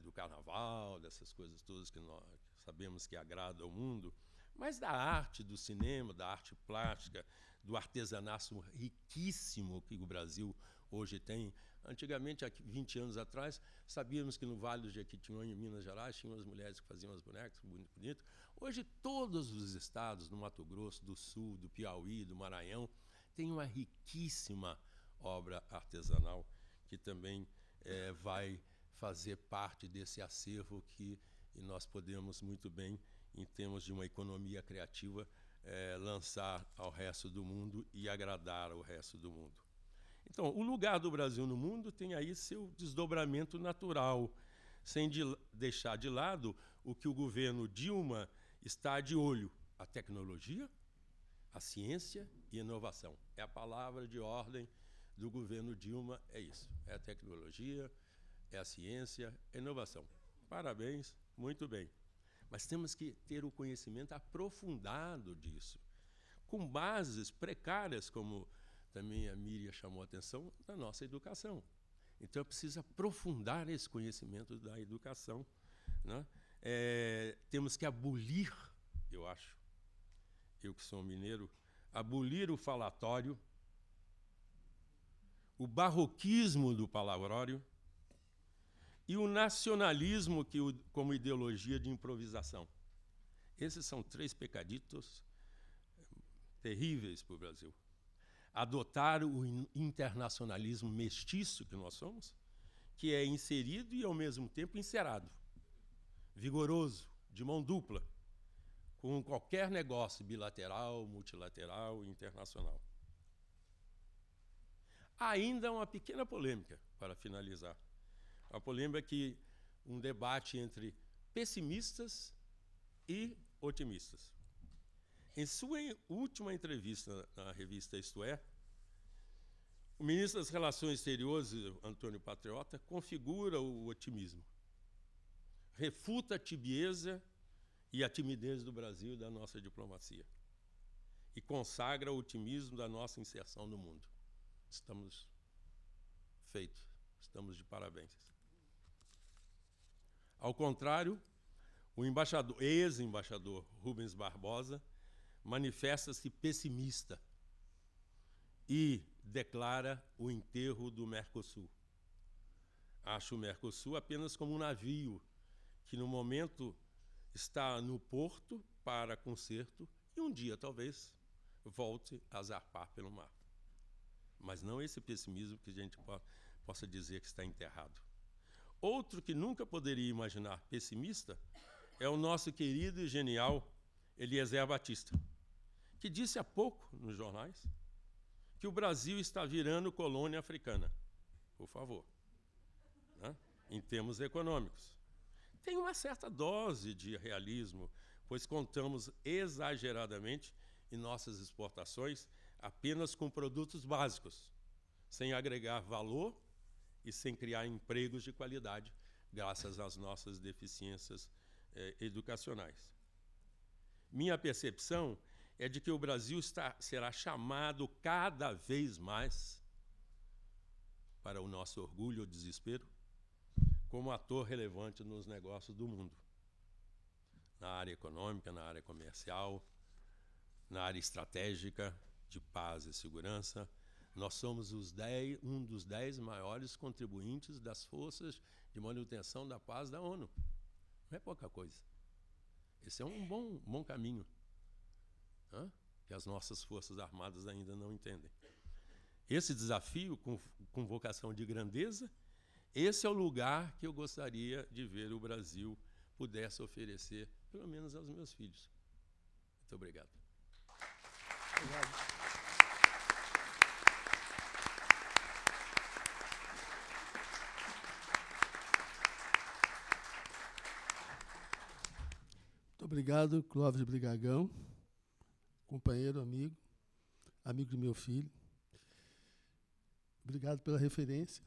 [SPEAKER 3] do carnaval, dessas coisas todas que nós sabemos que agradam ao mundo, mas da arte, do cinema, da arte plástica, do artesanato riquíssimo que o Brasil hoje tem. Antigamente, há 20 anos atrás, sabíamos que no Vale do Jequitinhonha, em Minas Gerais, tinham as mulheres que faziam as bonecas, muito bonito. Hoje, todos os estados, no Mato Grosso, do Sul, do Piauí, do Maranhão, têm uma riquíssima obra artesanal que também vai fazer parte desse acervo que nós podemos muito bem, em termos de uma economia criativa, lançar ao resto do mundo e agradar ao resto do mundo. Então, o lugar do Brasil no mundo tem aí seu desdobramento natural, sem deixar de lado o que o governo Dilma está de olho: a tecnologia, a ciência e a inovação. É a palavra de ordem do governo Dilma, é isso. É a tecnologia, é a ciência, é a inovação. Parabéns, muito bem. Mas temos que ter o conhecimento aprofundado disso, com bases precárias, como também a Miriam chamou a atenção, da nossa educação. Então, é preciso aprofundar esse conhecimento da educação, né? Temos que abolir, eu acho, eu que sou mineiro, abolir o falatório, o barroquismo do palavrório e o nacionalismo como ideologia de improvisação. Esses são 3 pecaditos terríveis para o Brasil. Adotar o internacionalismo mestiço que nós somos, que é inserido e, ao mesmo tempo, encerado, vigoroso, de mão dupla, com qualquer negócio bilateral, multilateral, internacional. Ainda uma pequena polêmica, para finalizar. A polêmica que um debate entre pessimistas e otimistas. Em sua última entrevista na revista Isto É, o ministro das Relações Exteriores, Antônio Patriota, configura o otimismo. Refuta a tibieza e a timidez do Brasil e da nossa diplomacia. E consagra o otimismo da nossa inserção no mundo. Estamos feitos. Estamos de parabéns. Ao contrário, o ex-embaixador Rubens Barbosa manifesta-se pessimista e declara o enterro do Mercosul. Acha o Mercosul apenas como um navio que, no momento, está no porto para conserto e um dia, talvez, volte a zarpar pelo mar. Mas não esse pessimismo que a gente possa dizer que está enterrado. Outro que nunca poderia imaginar pessimista é o nosso querido e genial Eliezer Batista, que disse há pouco nos jornais que o Brasil está virando colônia africana. Por favor. Né? Em termos econômicos. Tem uma certa dose de realismo, pois contamos exageradamente em nossas exportações apenas com produtos básicos, sem agregar valor e sem criar empregos de qualidade, graças às nossas deficiências educacionais. Minha percepção é de que o Brasil será chamado cada vez mais, para o nosso orgulho ou desespero, como ator relevante nos negócios do mundo. Na área econômica, na área comercial, na área estratégica, de paz e segurança. Nós somos um dos 10 maiores contribuintes das forças de manutenção da paz da ONU. Não é pouca coisa. Esse é um bom caminho, que as nossas forças armadas ainda não entendem. Esse desafio, com vocação de grandeza, esse é o lugar que eu gostaria de ver o Brasil pudesse oferecer, pelo menos aos meus filhos. Muito obrigado.
[SPEAKER 1] Obrigado. Muito obrigado, Clóvis Brigagão, companheiro, amigo do meu filho. Obrigado pela referência.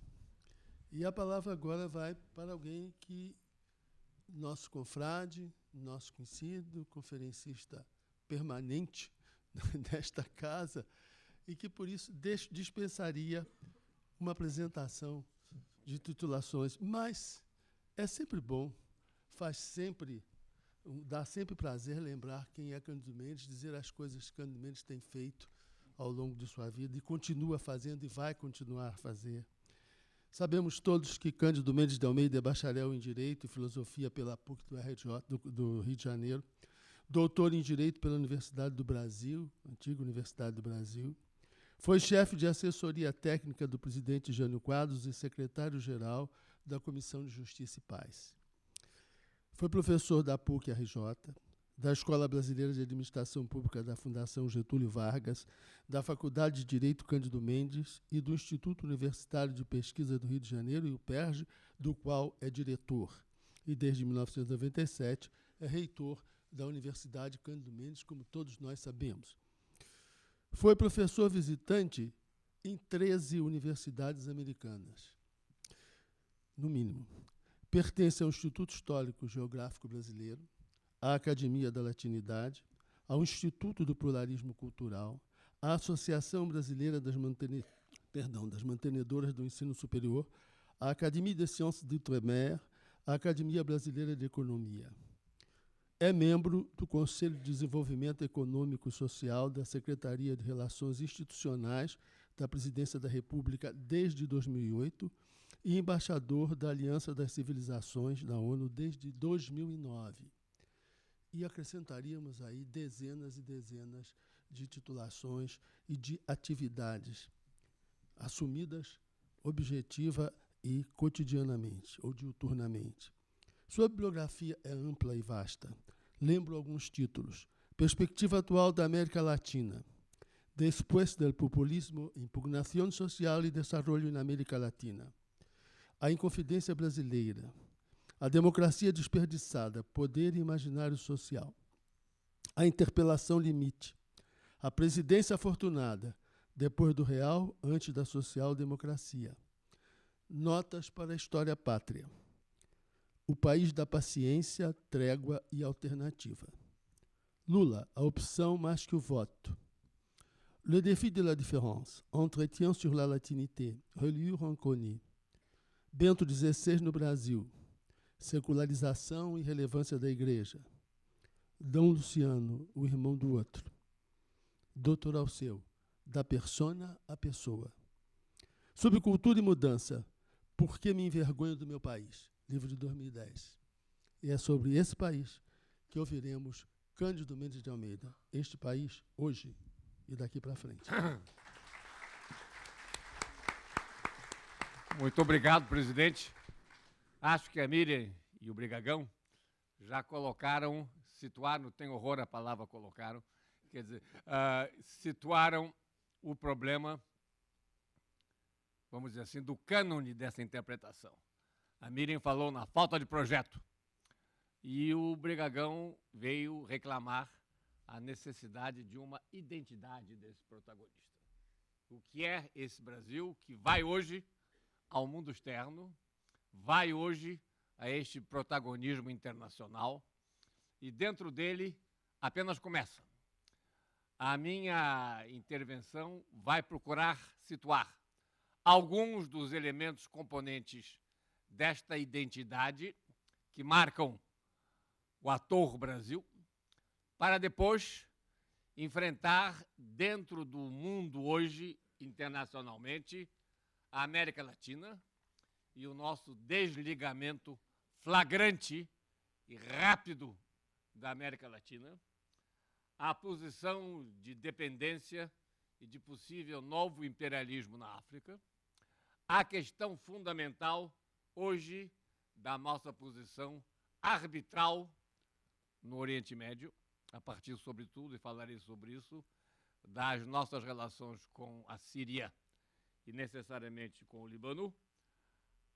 [SPEAKER 1] E a palavra agora vai para alguém que, nosso confrade, nosso conhecido, conferencista permanente desta casa, e que, por isso, dispensaria uma apresentação de titulações. Mas é sempre bom, dá sempre prazer lembrar quem é Cândido Mendes, dizer as coisas que Cândido Mendes tem feito ao longo de sua vida e continua fazendo e vai continuar a fazer. Sabemos todos que Cândido Mendes de Almeida é bacharel em Direito e Filosofia pela PUC do Rio de Janeiro, doutor em Direito pela Universidade do Brasil, antiga Universidade do Brasil, foi chefe de assessoria técnica do presidente Jânio Quadros e secretário-geral da Comissão de Justiça e Paz. Foi professor da PUC-RJ, da Escola Brasileira de Administração Pública da Fundação Getúlio Vargas, da Faculdade de Direito Cândido Mendes e do Instituto Universitário de Pesquisa do Rio de Janeiro, e o PERJ, do qual é diretor. E desde 1997 é reitor da Universidade Cândido Mendes, como todos nós sabemos. Foi professor visitante em 13 universidades americanas, no mínimo. Pertence ao Instituto Histórico Geográfico Brasileiro, à Academia da Latinidade, ao Instituto do Pluralismo Cultural, à Associação Brasileira das Mantenedoras do Ensino Superior, à Académie des Sciences d'Outre-mer, à Academia Brasileira de Economia. É membro do Conselho de Desenvolvimento Econômico e Social da Secretaria de Relações Institucionais da Presidência da República desde 2008 e embaixador da Aliança das Civilizações da ONU desde 2009. E acrescentaríamos aí dezenas e dezenas de titulações e de atividades assumidas objetiva e cotidianamente, ou diuturnamente. Sua bibliografia é ampla e vasta. Lembro alguns títulos. Perspectiva atual da América Latina. Después del populismo, impugnación social y desarrollo en América Latina. A Inconfidência Brasileira. A Democracia Desperdiçada, Poder e Imaginário Social. A Interpelação Limite. A Presidência Afortunada, depois do real, antes da social-democracia. Notas para a História Pátria. O País da Paciência, Trégua e Alternativa. Lula, a opção mais que o voto. Le défi de la différence, entretien sur la latinité, reliure Ronconi. Bento XVI no Brasil, secularização e relevância da Igreja. Dom Luciano, o irmão do outro. Doutor Alceu, da persona à pessoa. Subcultura e mudança, por que me envergonho do meu país? Livro de 2010. E é sobre esse país que ouviremos Cândido Mendes de Almeida. Este país, hoje e daqui para frente.
[SPEAKER 4] Muito obrigado, presidente. Acho que a Miriam e o Brigagão já colocaram, situaram, tem horror a palavra colocaram, quer dizer, situaram o problema, vamos dizer assim, do cânone dessa interpretação. A Miriam falou na falta de projeto e o Brigagão veio reclamar a necessidade de uma identidade desse protagonista. O que é esse Brasil que vai hoje ao mundo externo, vai hoje a este protagonismo internacional e dentro dele apenas começa. A minha intervenção vai procurar situar alguns dos elementos componentes desta identidade que marcam o ator Brasil, para depois enfrentar dentro do mundo hoje, internacionalmente, a América Latina e o nosso desligamento flagrante e rápido da América Latina, a posição de dependência e de possível novo imperialismo na África, a questão fundamental hoje da nossa posição arbitral no Oriente Médio, a partir, sobretudo, e falarei sobre isso, das nossas relações com a Síria e necessariamente com o Líbano,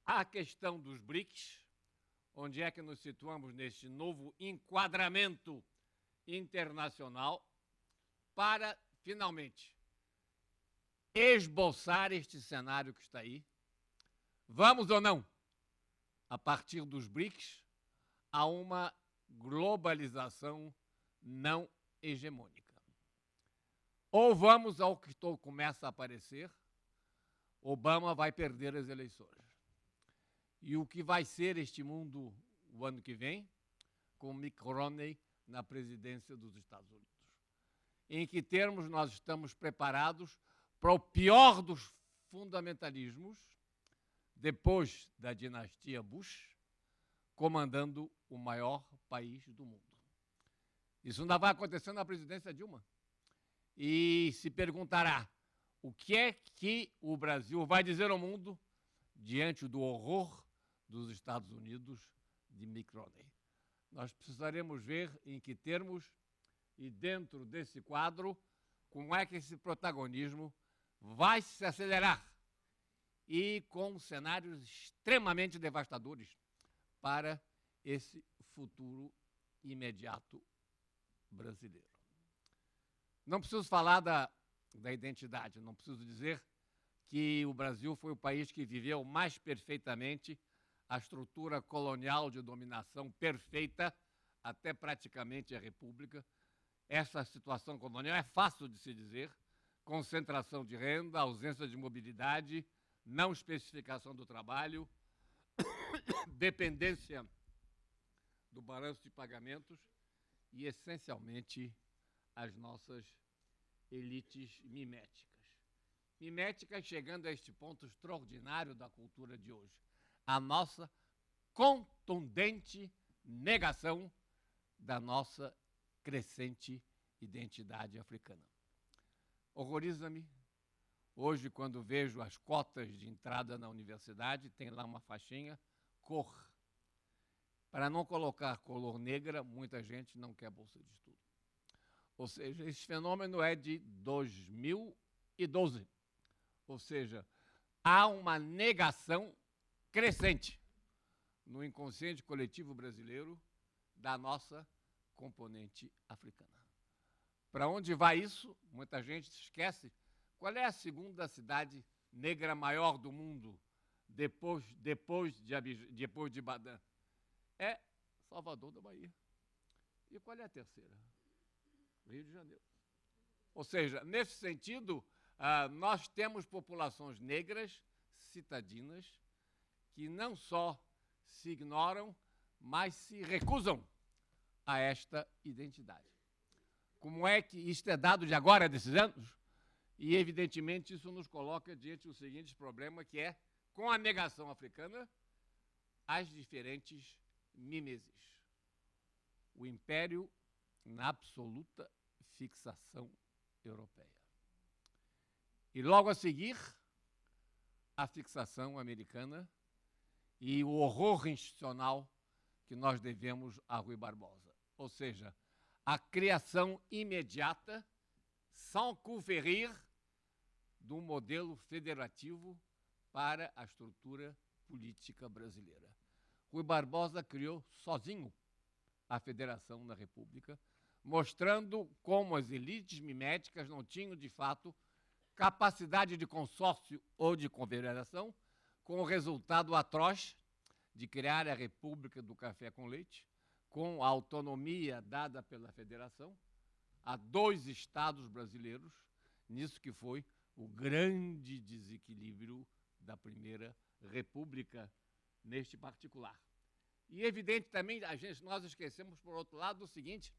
[SPEAKER 4] a questão dos BRICS, onde é que nos situamos neste novo enquadramento internacional, para, finalmente, esboçar este cenário que está aí. Vamos ou não, a partir dos BRICS, a uma globalização não hegemônica. Ou vamos ao que começa a aparecer, Obama vai perder as eleições. E o que vai ser este mundo o ano que vem, com Mitt Romney na presidência dos Estados Unidos? Em que termos nós estamos preparados para o pior dos fundamentalismos, depois da dinastia Bush, comandando o maior país do mundo. Isso ainda vai acontecer na presidência Dilma. E se perguntará o que é que o Brasil vai dizer ao mundo diante do horror dos Estados Unidos de Mitt Romney. Nós precisaremos ver em que termos e dentro desse quadro como é que esse protagonismo vai se acelerar e com cenários extremamente devastadores para esse futuro imediato brasileiro. Não preciso falar da identidade, não preciso dizer que o Brasil foi o país que viveu mais perfeitamente a estrutura colonial de dominação perfeita até praticamente a República. Essa situação colonial é fácil de se dizer: concentração de renda, ausência de mobilidade, não especificação do trabalho, dependência do balanço de pagamentos e, essencialmente, as nossas elites miméticas. mimética, chegando a este ponto extraordinário da cultura de hoje. A nossa contundente negação da nossa crescente identidade africana. Horroriza-me, hoje, quando vejo as cotas de entrada na universidade, tem lá uma faixinha, cor. Para não colocar cor negra, muita gente não quer bolsa de estudo. Ou seja, esse fenômeno é de 2012. Ou seja, há uma negação crescente no inconsciente coletivo brasileiro da nossa componente africana. Para onde vai isso? Muita gente esquece. Qual é a segunda cidade negra maior do mundo depois de Ibadan? É Salvador da Bahia. E qual é a terceira? Rio de Janeiro. Ou seja, nesse sentido, nós temos populações negras, citadinas, que não só se ignoram, mas se recusam a esta identidade. Como é que isto é dado de agora, desses anos? E, evidentemente, isso nos coloca diante do seguinte problema, que é, com a negação africana, as diferentes mimeses. O império na absoluta fixação europeia. E, logo a seguir, a fixação americana e o horror institucional que nós devemos a Rui Barbosa. Ou seja, a criação imediata, sans conferir, de um modelo federativo para a estrutura política brasileira. Rui Barbosa criou sozinho a Federação da República, mostrando como as elites miméticas não tinham, de fato, capacidade de consórcio ou de confederação, com o resultado atroz de criar a República do Café com Leite, com a autonomia dada pela Federação a 2 estados brasileiros, nisso que foi o grande desequilíbrio da Primeira República, neste particular. E é evidente também, nós esquecemos, por outro lado, o seguinte: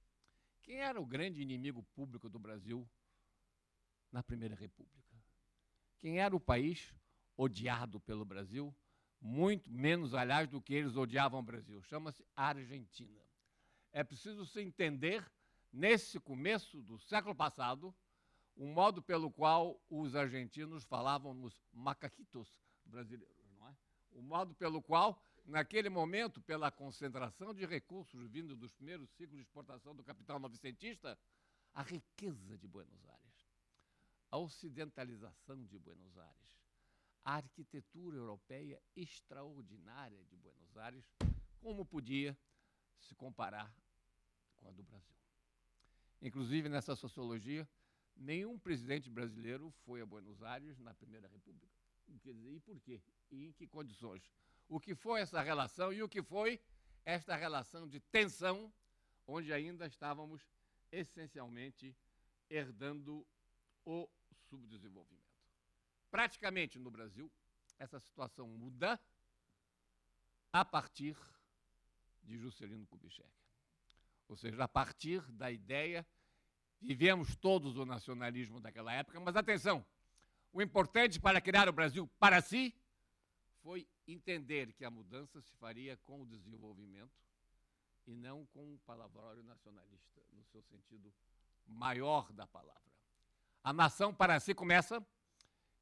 [SPEAKER 4] quem era o grande inimigo público do Brasil na Primeira República? Quem era o país odiado pelo Brasil, muito menos, aliás, do que eles odiavam o Brasil? Chama-se Argentina. É preciso se entender, nesse começo do século passado, o modo pelo qual os argentinos falavam nos macaquitos brasileiros, não é? O modo pelo qual, naquele momento, pela concentração de recursos vindo dos primeiros ciclos de exportação do capital novecentista, a riqueza de Buenos Aires, a ocidentalização de Buenos Aires, a arquitetura europeia extraordinária de Buenos Aires, como podia se comparar com a do Brasil? Inclusive, nessa sociologia, nenhum presidente brasileiro foi a Buenos Aires na Primeira República. Quer dizer, e por quê? E em que condições? O que foi essa relação e o que foi esta relação de tensão, onde ainda estávamos essencialmente herdando o subdesenvolvimento. Praticamente no Brasil, essa situação muda a partir de Juscelino Kubitschek. Ou seja, a partir da ideia, vivemos todos o nacionalismo daquela época, mas atenção, o importante para criar o Brasil para si foi entender que a mudança se faria com o desenvolvimento e não com o palavrório nacionalista, no seu sentido maior da palavra. A nação para si começa,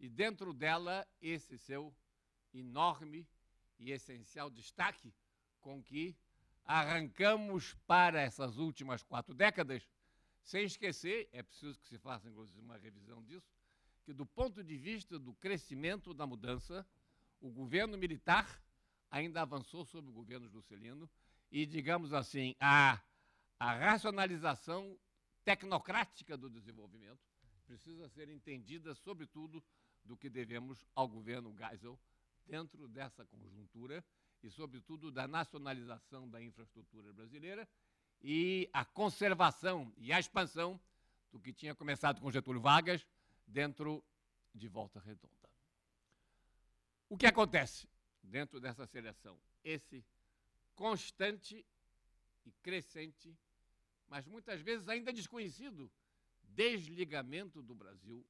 [SPEAKER 4] e dentro dela esse seu enorme e essencial destaque com que arrancamos para essas últimas 4 décadas, sem esquecer, é preciso que se faça inclusive uma revisão disso, que do ponto de vista do crescimento da mudança, o governo militar ainda avançou sobre o governo Juscelino e, digamos assim, a racionalização tecnocrática do desenvolvimento precisa ser entendida, sobretudo, do que devemos ao governo Geisel dentro dessa conjuntura e, sobretudo, da nacionalização da infraestrutura brasileira e a conservação e a expansão do que tinha começado com Getúlio Vargas dentro de Volta Redonda. O que acontece dentro dessa seleção? Esse constante e crescente, mas muitas vezes ainda desconhecido, desligamento do Brasil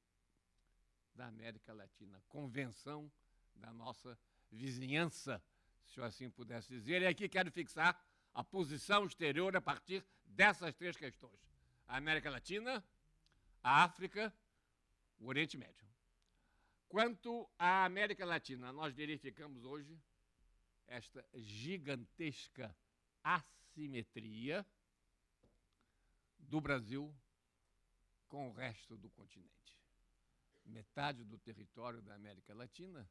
[SPEAKER 4] da América Latina, convenção da nossa vizinhança, se eu assim pudesse dizer. E aqui quero fixar a posição exterior a partir dessas três questões: a América Latina, a África, o Oriente Médio. Quanto à América Latina, nós verificamos hoje esta gigantesca assimetria do Brasil com o resto do continente. Metade do território da América Latina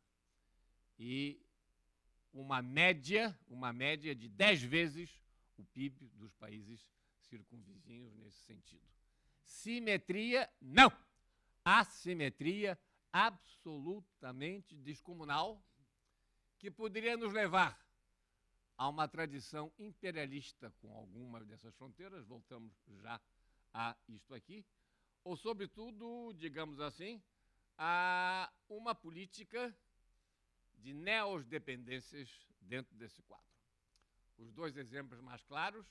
[SPEAKER 4] e uma média de 10 vezes o PIB dos países circunvizinhos nesse sentido. Simetria, não. Assimetria absolutamente descomunal, que poderia nos levar a uma tradição imperialista com algumas dessas fronteiras, voltamos já a isto aqui, ou, sobretudo, digamos assim, a uma política de neodependências dentro desse quadro. Os dois exemplos mais claros,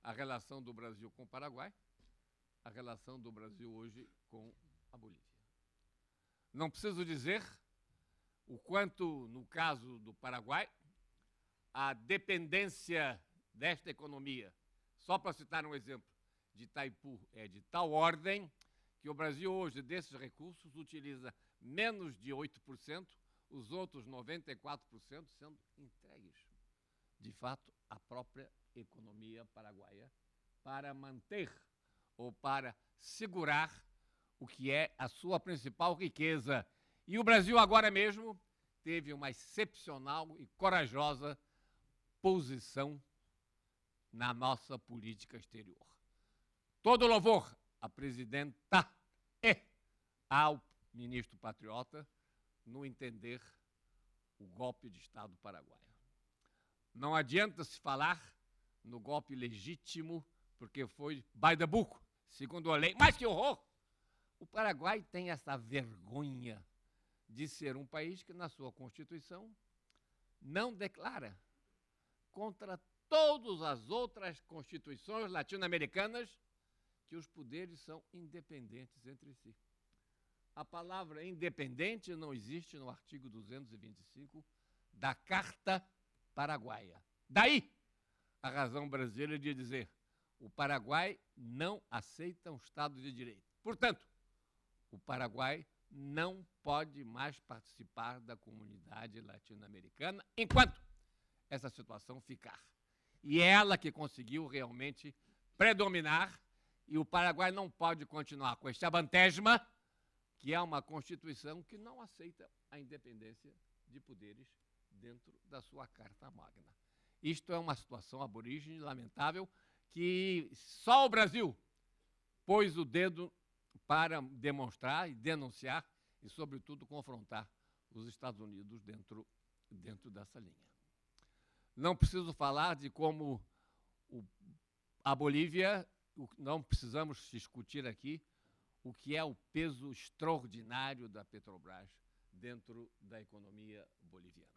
[SPEAKER 4] a relação do Brasil com o Paraguai, a relação do Brasil hoje com a Bolívia. Não preciso dizer o quanto, no caso do Paraguai, a dependência desta economia, só para citar um exemplo, de Itaipu, é de tal ordem que o Brasil hoje, desses recursos, utiliza menos de 8%, os outros 94% sendo entregues, de fato, à própria economia paraguaia, para manter ou para segurar o que é a sua principal riqueza. E o Brasil, agora mesmo, teve uma excepcional e corajosa posição na nossa política exterior. Todo louvor à presidenta e ao ministro patriota no entender o golpe de Estado paraguaio. Não adianta se falar no golpe legítimo, porque foi by the book, segundo a lei. Mas que horror! O Paraguai tem essa vergonha de ser um país que, na sua Constituição, não declara, contra todas as outras constituições latino-americanas, que os poderes são independentes entre si. A palavra independente não existe no artigo 225 da Carta Paraguaia. Daí a razão brasileira de dizer: o Paraguai não aceita um Estado de Direito. Portanto, o Paraguai não pode mais participar da comunidade latino-americana enquanto essa situação ficar. E é ela que conseguiu realmente predominar, e o Paraguai não pode continuar com este abantésima, que é uma Constituição que não aceita a independência de poderes dentro da sua Carta Magna. Isto é uma situação aborígene, lamentável, que só o Brasil pôs o dedo para demonstrar e denunciar e, sobretudo, confrontar os Estados Unidos dentro dessa linha. Não preciso falar de como a Bolívia, não precisamos discutir aqui o que é o peso extraordinário da Petrobras dentro da economia boliviana.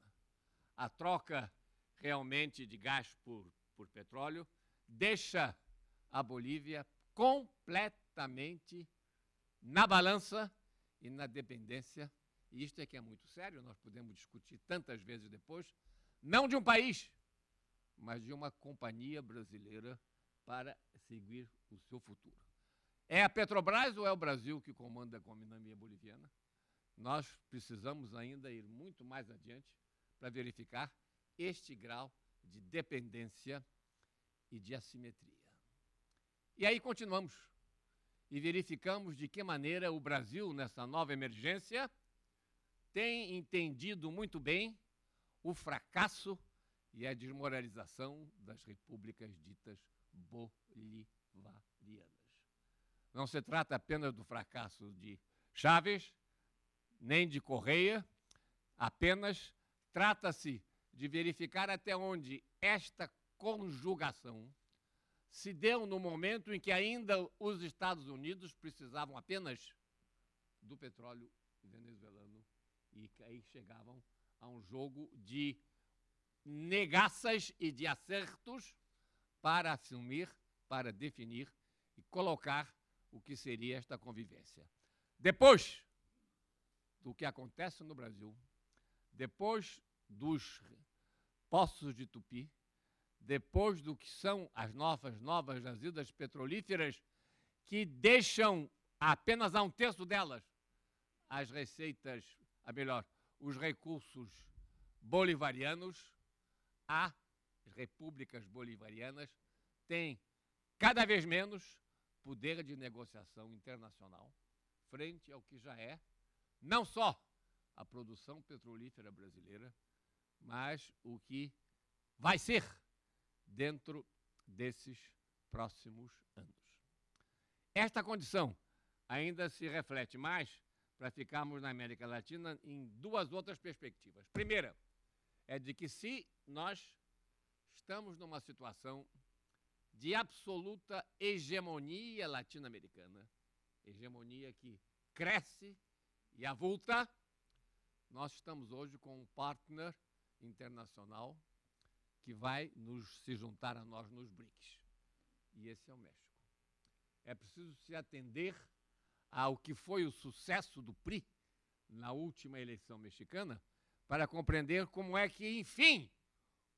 [SPEAKER 4] A troca realmente de gás por petróleo deixa a Bolívia completamente na balança e na dependência, e isto é que é muito sério, nós podemos discutir tantas vezes depois, não de um país, mas de uma companhia brasileira para seguir o seu futuro. É a Petrobras ou é o Brasil que comanda a economia boliviana? Nós precisamos ainda ir muito mais adiante para verificar este grau de dependência e de assimetria. E aí continuamos e verificamos de que maneira o Brasil, nessa nova emergência, tem entendido muito bem o fracasso e a desmoralização das repúblicas ditas bolivarianas. Não se trata apenas do fracasso de Chávez, nem de Correia, apenas trata-se de verificar até onde esta conjugação se deu no momento em que ainda os Estados Unidos precisavam apenas do petróleo venezuelano e que aí chegavam a um jogo de negaças e de acertos para assumir, para definir e colocar o que seria esta convivência. Depois do que acontece no Brasil, depois dos poços de Tupi, depois do que são as novas jazidas petrolíferas, que deixam apenas a 1/3 delas as receitas, os recursos bolivarianos, as repúblicas bolivarianas têm cada vez menos poder de negociação internacional frente ao que já é, não só a produção petrolífera brasileira, mas o que vai ser dentro desses próximos anos. Esta condição ainda se reflete mais, para ficarmos na América Latina, em duas outras perspectivas. Primeira, é de que se nós estamos numa situação de absoluta hegemonia latino-americana, hegemonia que cresce e avulta, nós estamos hoje com um partner internacional que vai se juntar a nós nos BRICS. E esse é o México. É preciso se atender ao que foi o sucesso do PRI na última eleição mexicana para compreender como é que, enfim,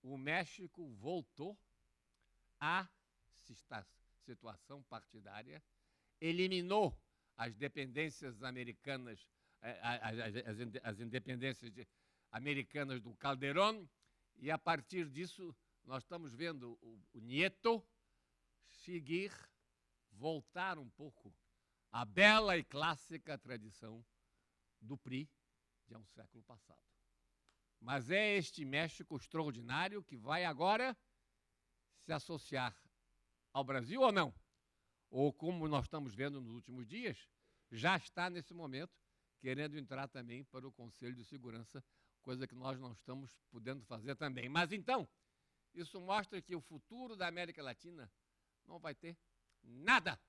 [SPEAKER 4] o México voltou à situação partidária, eliminou as dependências americanas, as independências americanas do Calderón, e a partir disso nós estamos vendo o Nieto voltar um pouco à bela e clássica tradição do PRI de um século passado. Mas é este México extraordinário que vai agora se associar ao Brasil ou não? Ou, como nós estamos vendo nos últimos dias, já está nesse momento querendo entrar também para o Conselho de Segurança, coisa que nós não estamos podendo fazer também. Mas então, isso mostra que o futuro da América Latina não vai ter nada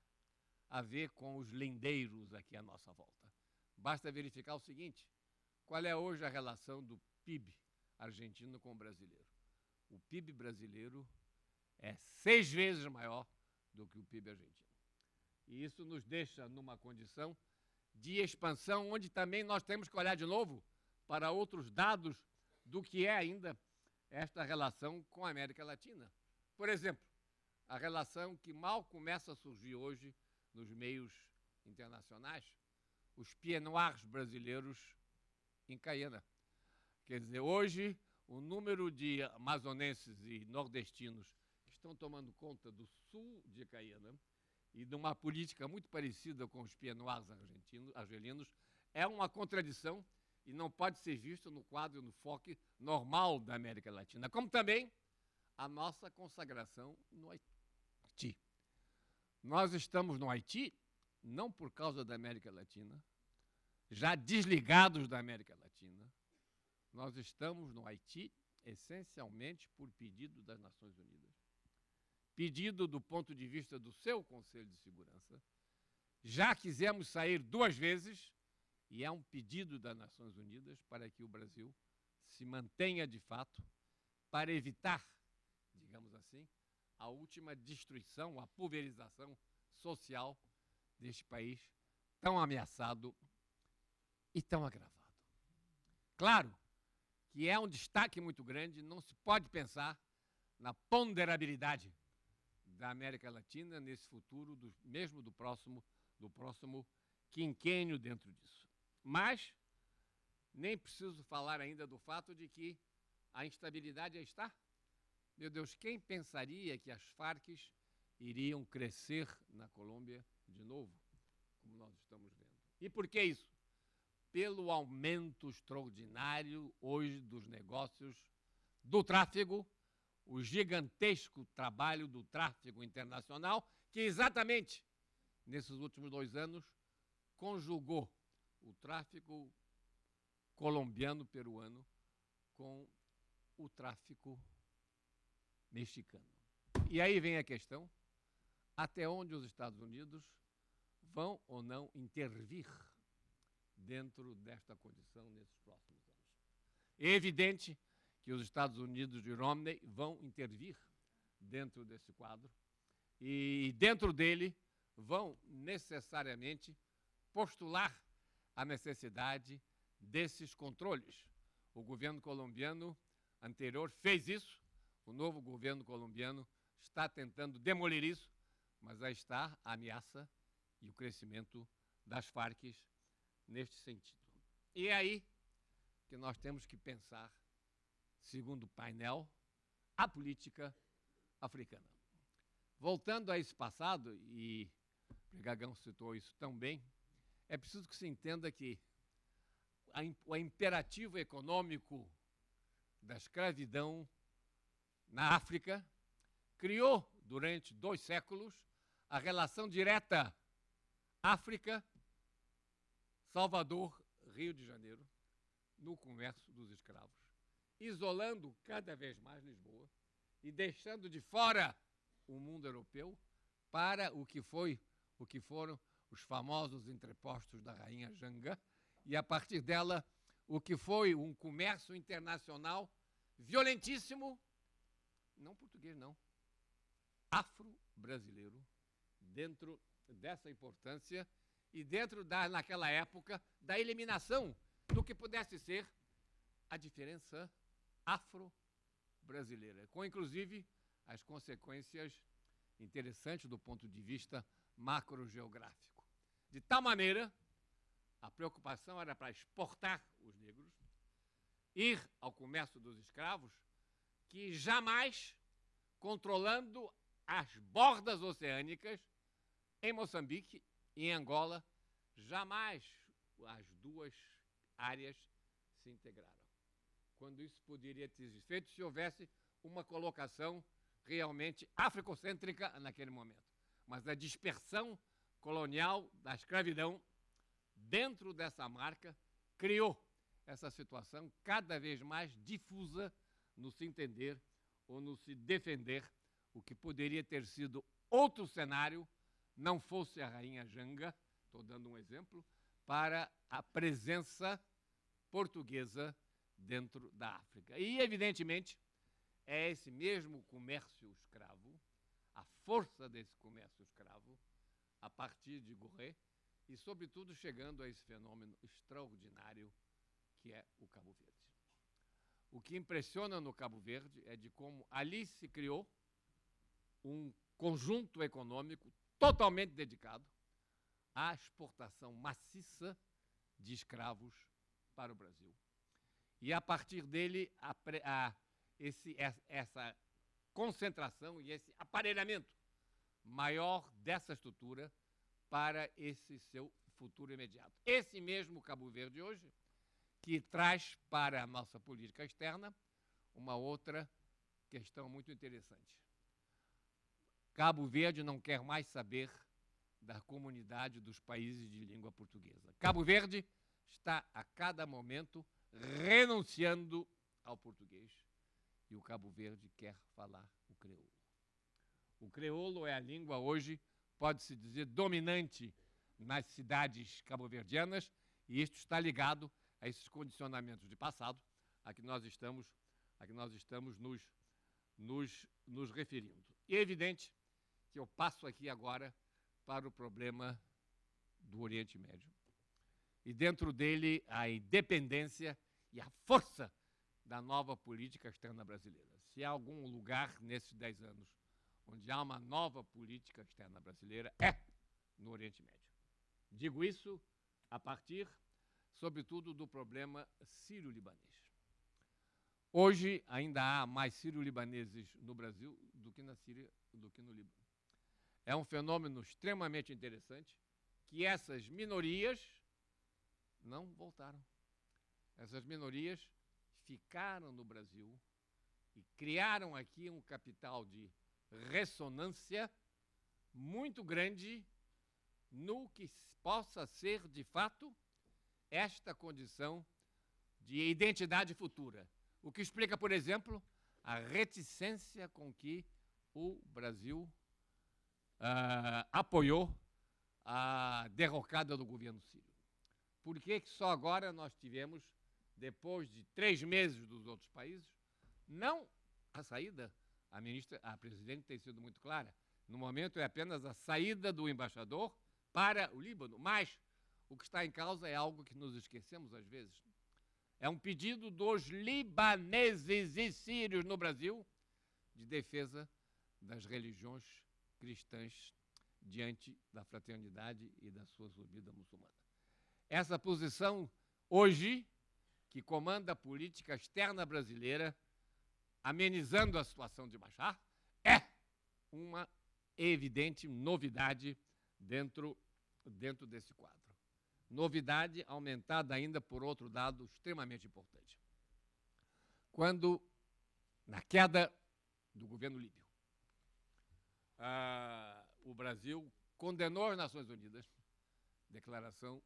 [SPEAKER 4] a ver com os lindeiros aqui à nossa volta. Basta verificar o seguinte: qual é hoje a relação do PIB argentino com o brasileiro? O PIB brasileiro é 6 vezes maior do que o PIB argentino. E isso nos deixa numa condição de expansão, onde também nós temos que olhar de novo para outros dados do que é ainda esta relação com a América Latina. Por exemplo, a relação que mal começa a surgir hoje nos meios internacionais, os pieds noirs brasileiros em Caiana. Quer dizer, hoje o número de amazonenses e nordestinos que estão tomando conta do sul de Caiana e de uma política muito parecida com os pieds noirs argelinos é uma contradição e não pode ser visto no quadro, no foco normal da América Latina, como também a nossa consagração no Haiti. Nós estamos no Haiti não por causa da América Latina, já desligados da América Latina. Nós estamos no Haiti essencialmente por pedido das Nações Unidas, pedido do ponto de vista do seu Conselho de Segurança. Já quisemos sair 2 vezes, e é um pedido das Nações Unidas para que o Brasil se mantenha de fato, para evitar, digamos assim, a última destruição, a pulverização social deste país tão ameaçado e tão agravado. Claro que é um destaque muito grande, não se pode pensar na ponderabilidade da América Latina nesse futuro, mesmo do próximo quinquênio dentro disso. Mas nem preciso falar ainda do fato de que a instabilidade aí está. Meu Deus, quem pensaria que as Farc iriam crescer na Colômbia de novo, como nós estamos vendo? E por que isso? Pelo aumento extraordinário hoje dos negócios do tráfego, o gigantesco trabalho do tráfego internacional, que exatamente nesses últimos 2 anos conjugou o tráfico colombiano-peruano com o tráfico mexicano. E aí vem a questão, até onde os Estados Unidos vão ou não intervir dentro desta condição nesses próximos anos. É evidente que os Estados Unidos de Romney vão intervir dentro desse quadro e dentro dele vão necessariamente postular a necessidade desses controles. O governo colombiano anterior fez isso, o novo governo colombiano está tentando demolir isso, mas aí está a ameaça e o crescimento das Farc neste sentido. E é aí que nós temos que pensar, segundo o painel, a política africana. Voltando a esse passado, e o Gagão citou isso tão bem, é preciso que se entenda que o imperativo econômico da escravidão na África criou, durante 2 séculos, a relação direta África, Salvador, Rio de Janeiro, no comércio dos escravos, isolando cada vez mais Lisboa e deixando de fora o mundo europeu para o que foram os famosos entrepostos da rainha Janga, e a partir dela o que foi um comércio internacional violentíssimo, não português não, afro-brasileiro, dentro dessa importância e dentro naquela época, da eliminação do que pudesse ser a diferença afro-brasileira, com inclusive as consequências interessantes do ponto de vista macrogeográfico. De tal maneira, a preocupação era para exportar os negros, ir ao comércio dos escravos, que jamais, controlando as bordas oceânicas, em Moçambique e em Angola, jamais as duas áreas se integraram. Quando isso poderia ter sido feito se houvesse uma colocação realmente africocêntrica naquele momento. Mas a dispersão colonial da escravidão dentro dessa marca criou essa situação cada vez mais difusa no se entender ou no se defender o que poderia ter sido outro cenário, não fosse a rainha Janga, estou dando um exemplo, para a presença portuguesa dentro da África. E, evidentemente, é esse mesmo comércio escravo, a força desse comércio escravo, a partir de Gorée, e, sobretudo, chegando a esse fenômeno extraordinário que é o Cabo Verde. O que impressiona no Cabo Verde é de como ali se criou um conjunto econômico totalmente dedicado à exportação maciça de escravos para o Brasil. E, a partir dele, essa concentração e esse aparelhamento maior dessa estrutura para esse seu futuro imediato. Esse mesmo Cabo Verde hoje, que traz para a nossa política externa uma outra questão muito interessante. Cabo Verde não quer mais saber da comunidade dos países de língua portuguesa. Cabo Verde está, a cada momento, renunciando ao português. E o Cabo Verde quer falar o creoulo. O creoulo é a língua hoje, pode-se dizer, dominante nas cidades cabo-verdianas, e isto está ligado a esses condicionamentos de passado a que nós estamos nos referindo. E é evidente que eu passo aqui agora para o problema do Oriente Médio. E dentro dele a independência e a força da nova política externa brasileira. Se há algum lugar nesses 10 anos onde há uma nova política externa brasileira, é no Oriente Médio. Digo isso a partir, sobretudo, do problema sírio-libanês. Hoje ainda há mais sírio-libaneses no Brasil do que na Síria, do que no Líbano. É um fenômeno extremamente interessante que essas minorias não voltaram. Essas minorias ficaram no Brasil e criaram aqui um capital de ressonância muito grande no que possa ser, de fato, esta condição de identidade futura. O que explica, por exemplo, a reticência com que o Brasil apoiou a derrocada do governo sírio. Por que só agora nós tivemos, depois de 3 meses dos outros países, não a saída, a presidente tem sido muito clara, no momento é apenas a saída do embaixador para o Líbano, mas o que está em causa é algo que nos esquecemos às vezes. É um pedido dos libaneses e sírios no Brasil de defesa das religiões cristãs diante da fraternidade e da sua subida muçulmana. Essa posição, hoje, que comanda a política externa brasileira, amenizando a situação de Bashar, é uma evidente novidade dentro desse quadro. Novidade aumentada ainda por outro dado extremamente importante. Quando, na queda do governo líbio, o Brasil condenou as Nações Unidas, declaração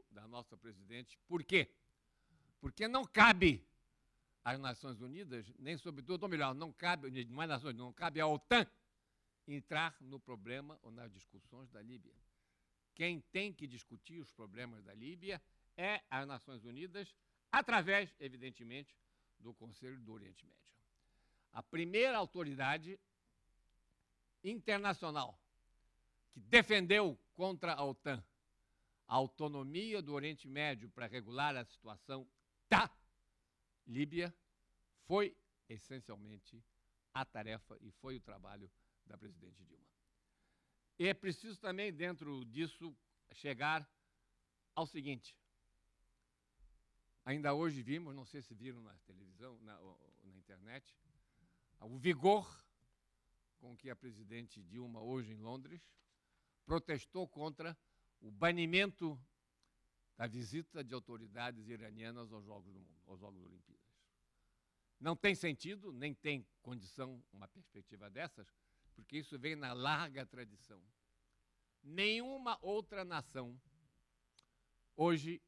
[SPEAKER 4] da nossa presidente. Por quê? Porque não cabe às Nações Unidas, nem sobretudo, ou melhor, não cabe, não cabe à OTAN entrar no problema ou nas discussões da Líbia. Quem tem que discutir os problemas da Líbia é as Nações Unidas, através, evidentemente, do Conselho do Oriente Médio. A primeira autoridade internacional que defendeu contra a OTAN a autonomia do Oriente Médio para regular a situação da Líbia foi, essencialmente, a tarefa e foi o trabalho da presidente Dilma. E é preciso também, dentro disso, chegar ao seguinte. Ainda hoje vimos, não sei se viram na televisão, na internet, o vigor com que a presidente Dilma, hoje em Londres, protestou contra o banimento da visita de autoridades iranianas aos Jogos do Mundo, aos Jogos Olimpíadas. Não tem sentido, nem tem condição uma perspectiva dessas, porque isso vem na larga tradição. Nenhuma outra nação, hoje,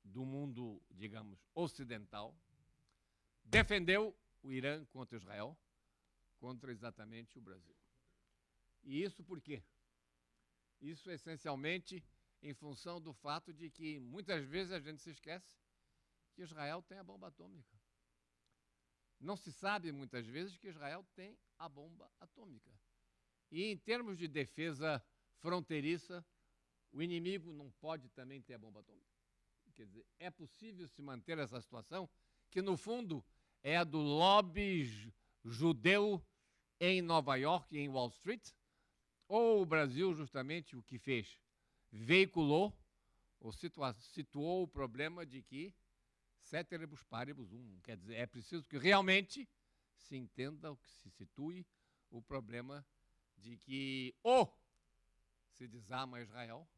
[SPEAKER 4] do mundo, digamos, ocidental, defendeu o Irã contra Israel, contra exatamente o Brasil. E isso por quê? Isso essencialmente em função do fato de que muitas vezes a gente se esquece que Israel tem a bomba atômica. Não se sabe muitas vezes que Israel tem a bomba atômica. E em termos de defesa fronteiriça, o inimigo não pode também ter a bomba atômica. Quer dizer, é possível se manter essa situação que, no fundo, é a do lobby judeu em Nova York e em Wall Street, ou o Brasil, justamente, o que fez? Veiculou ou situou o problema de que ceteris paribus quer dizer, é preciso que realmente se entenda, que se situe o problema de que ou se desarma Israel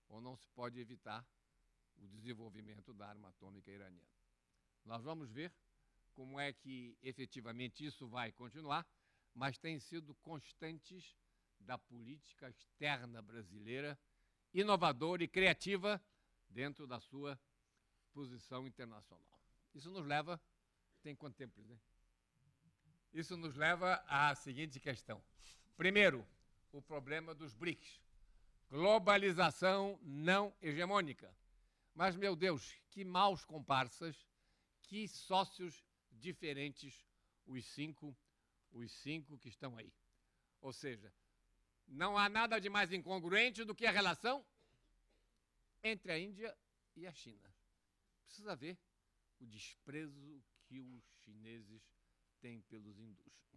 [SPEAKER 4] ou não se pode evitar o desenvolvimento da arma atômica iraniana. Nós vamos ver como é que efetivamente isso vai continuar, mas tem sido constantes da política externa brasileira, inovadora e criativa dentro da sua posição internacional. Isso nos leva... Tem quanto tempo, presidente? Isso nos leva à seguinte questão. Primeiro, o problema dos BRICS. Globalização não hegemônica. Mas, meu Deus, que maus comparsas, que sócios diferentes os cinco que estão aí. Ou seja, não há nada de mais incongruente do que a relação entre a Índia e a China. Precisa ver o desprezo que os chineses têm pelos hindus.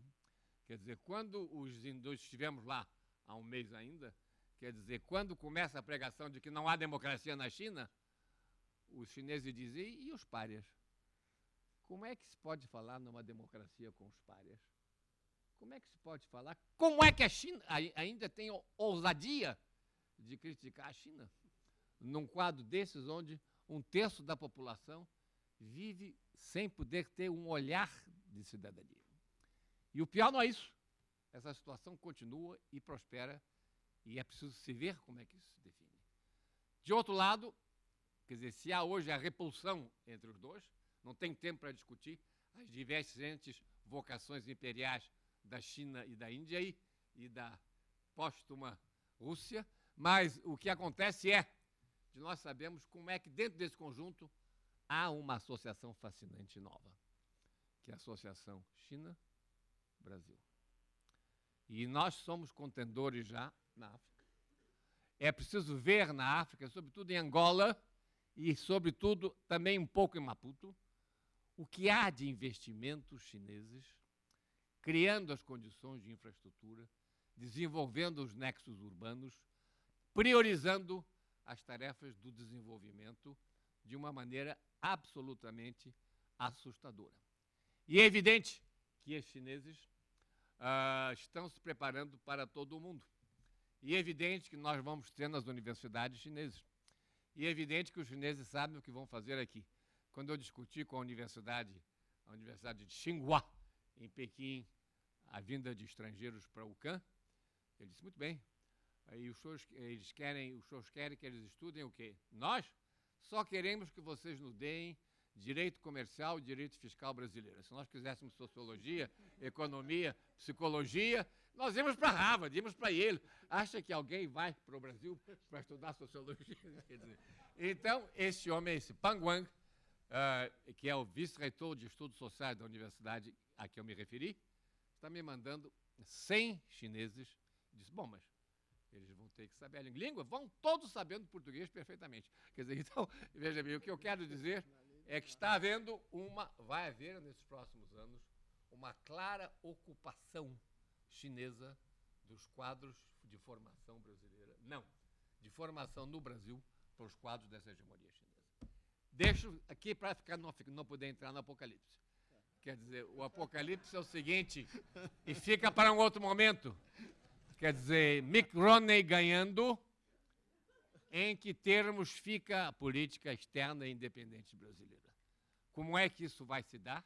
[SPEAKER 4] Quer dizer, quando os hindus estivemos lá há um mês ainda, quer dizer, quando começa a pregação de que não há democracia na China, os chineses dizem, e os párias? Como é que se pode falar numa democracia com os párias? Como é que se pode falar? Como é que a Índia tem ousadia de criticar a China? Num quadro desses, onde 1/3 da população vive sem poder ter um olhar de cidadania. E o pior não é isso. Essa situação continua e prospera, e é preciso se ver como é que isso se define. De outro lado, quer dizer, se há hoje a repulsão entre os dois, não tem tempo para discutir as divergentes vocações imperiais da China e da Índia e da póstuma Rússia, mas o que acontece é, nós sabemos como é que dentro desse conjunto há uma associação fascinante nova, que é a Associação China-Brasil. E nós somos contendores já na África. É preciso ver na África, sobretudo em Angola e, sobretudo, também um pouco em Maputo, o que há de investimentos chineses, criando as condições de infraestrutura, desenvolvendo os nexos urbanos, priorizando as tarefas do desenvolvimento de uma maneira absolutamente assustadora. E é evidente que os chineses estão se preparando para todo o mundo. E é evidente que nós vamos ter nas universidades chinesas. E é evidente que os chineses sabem o que vão fazer aqui. Quando eu discuti com a Universidade de Tsinghua, em Pequim, a vinda de estrangeiros para o CAN, ele disse, muito bem, aí os senhores querem que eles estudem o quê? Nós só queremos que vocês nos deem direito comercial e direito fiscal brasileiro. Se nós quiséssemos sociologia, economia, psicologia, nós íamos para Harvard, íamos para Yale. Acha que alguém vai para o Brasil para estudar sociologia? Então, esse homem, esse Pang Wang, que é o vice-reitor de estudos sociais da universidade a que eu me referi, está me mandando 100 chineses. Disse, bom, mas eles vão ter que saber a língua, vão todos sabendo português perfeitamente. Quer dizer, então, veja bem, o que eu quero dizer é que vai haver nesses próximos anos uma clara ocupação chinesa dos quadros de formação brasileira. Não, de formação no Brasil para os quadros dessa hegemonia chinesa. Deixo aqui para não poder entrar no Apocalipse. Quer dizer, o Apocalipse é o seguinte, e fica para um outro momento. Quer dizer, Mick Romney ganhando, em que termos fica a política externa e independente brasileira? Como é que isso vai se dar?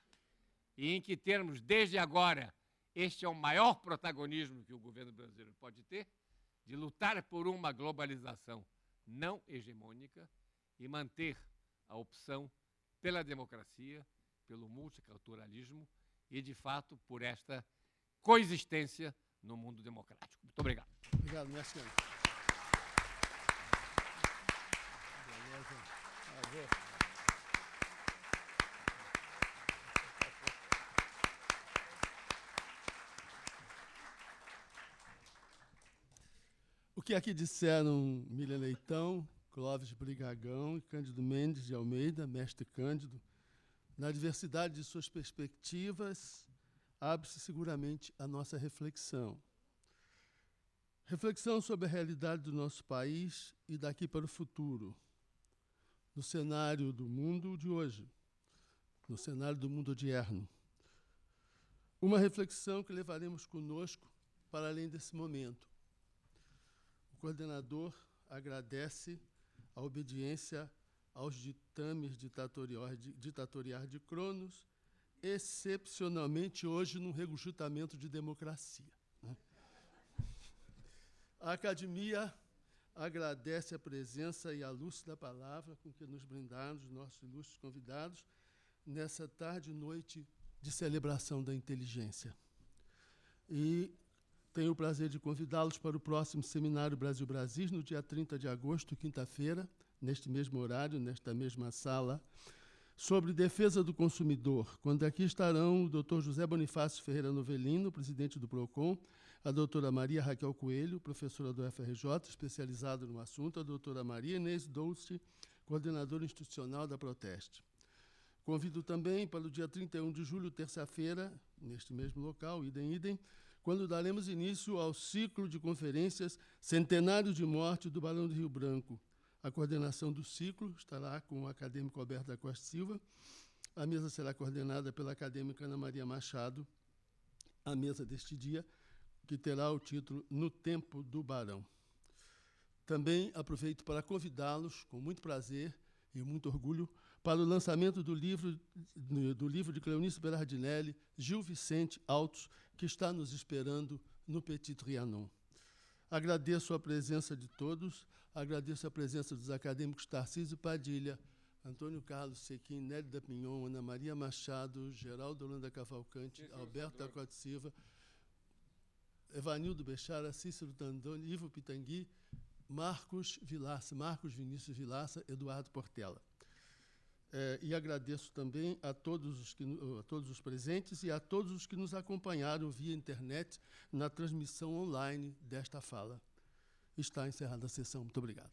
[SPEAKER 4] E em que termos, desde agora, este é o maior protagonismo que o governo brasileiro pode ter, de lutar por uma globalização não hegemônica e manter a opção pela democracia, pelo multiculturalismo e, de fato, por esta coexistência no mundo democrático. Muito obrigado.
[SPEAKER 1] Obrigado, mestre. O que aqui disseram Miriam Leitão, Clóvis Brigagão e Cândido Mendes de Almeida, mestre Cândido, na diversidade de suas perspectivas, abre-se seguramente a nossa reflexão. Reflexão sobre a realidade do nosso país e daqui para o futuro, no cenário do mundo de hoje, no cenário do mundo odierno. Uma reflexão que levaremos conosco para além desse momento. O coordenador agradece a obediência aos ditames ditatoriais de Cronos, excepcionalmente hoje num regurgitamento de democracia. A Academia agradece a presença e a luz da palavra com que nos brindaram os nossos ilustres convidados nessa tarde e noite de celebração da inteligência. E tenho o prazer de convidá-los para o próximo Seminário Brasil-Brasis, no dia 30 de agosto, quinta-feira, neste mesmo horário, nesta mesma sala, sobre defesa do consumidor, quando aqui estarão o Dr. José Bonifácio Ferreira Novelino, presidente do PROCON, a doutora Maria Raquel Coelho, professora do FRJ, especializada no assunto, a doutora Maria Inês Dolce, coordenadora institucional da Proteste. Convido também para o dia 31 de julho, terça-feira, neste mesmo local, idem, quando daremos início ao ciclo de conferências Centenário de Morte do Barão do Rio Branco. A coordenação do ciclo estará com o acadêmico Alberto da Costa Silva. A mesa será coordenada pela acadêmica Ana Maria Machado. A mesa deste dia, que terá o título No Tempo do Barão. Também aproveito para convidá-los, com muito prazer e muito orgulho, para o lançamento do livro de Cleonice Berardinelli, Gil Vicente Autos, que está nos esperando no Petit Trianon. Agradeço a presença de todos, agradeço a presença dos acadêmicos Tarcísio Padilha, Antônio Carlos Sequim, Nélida Pinhon, Ana Maria Machado, Geraldo Holanda Cavalcante, Alberto da Costa Silva, Evanildo Bechara, Cícero Tandoni, Ivo Pitangui, Marcos Vinícius Vilaça, Eduardo Portela. E agradeço também a todos os presentes e a todos os que nos acompanharam via internet na transmissão online desta fala. Está encerrada a sessão. Muito obrigado.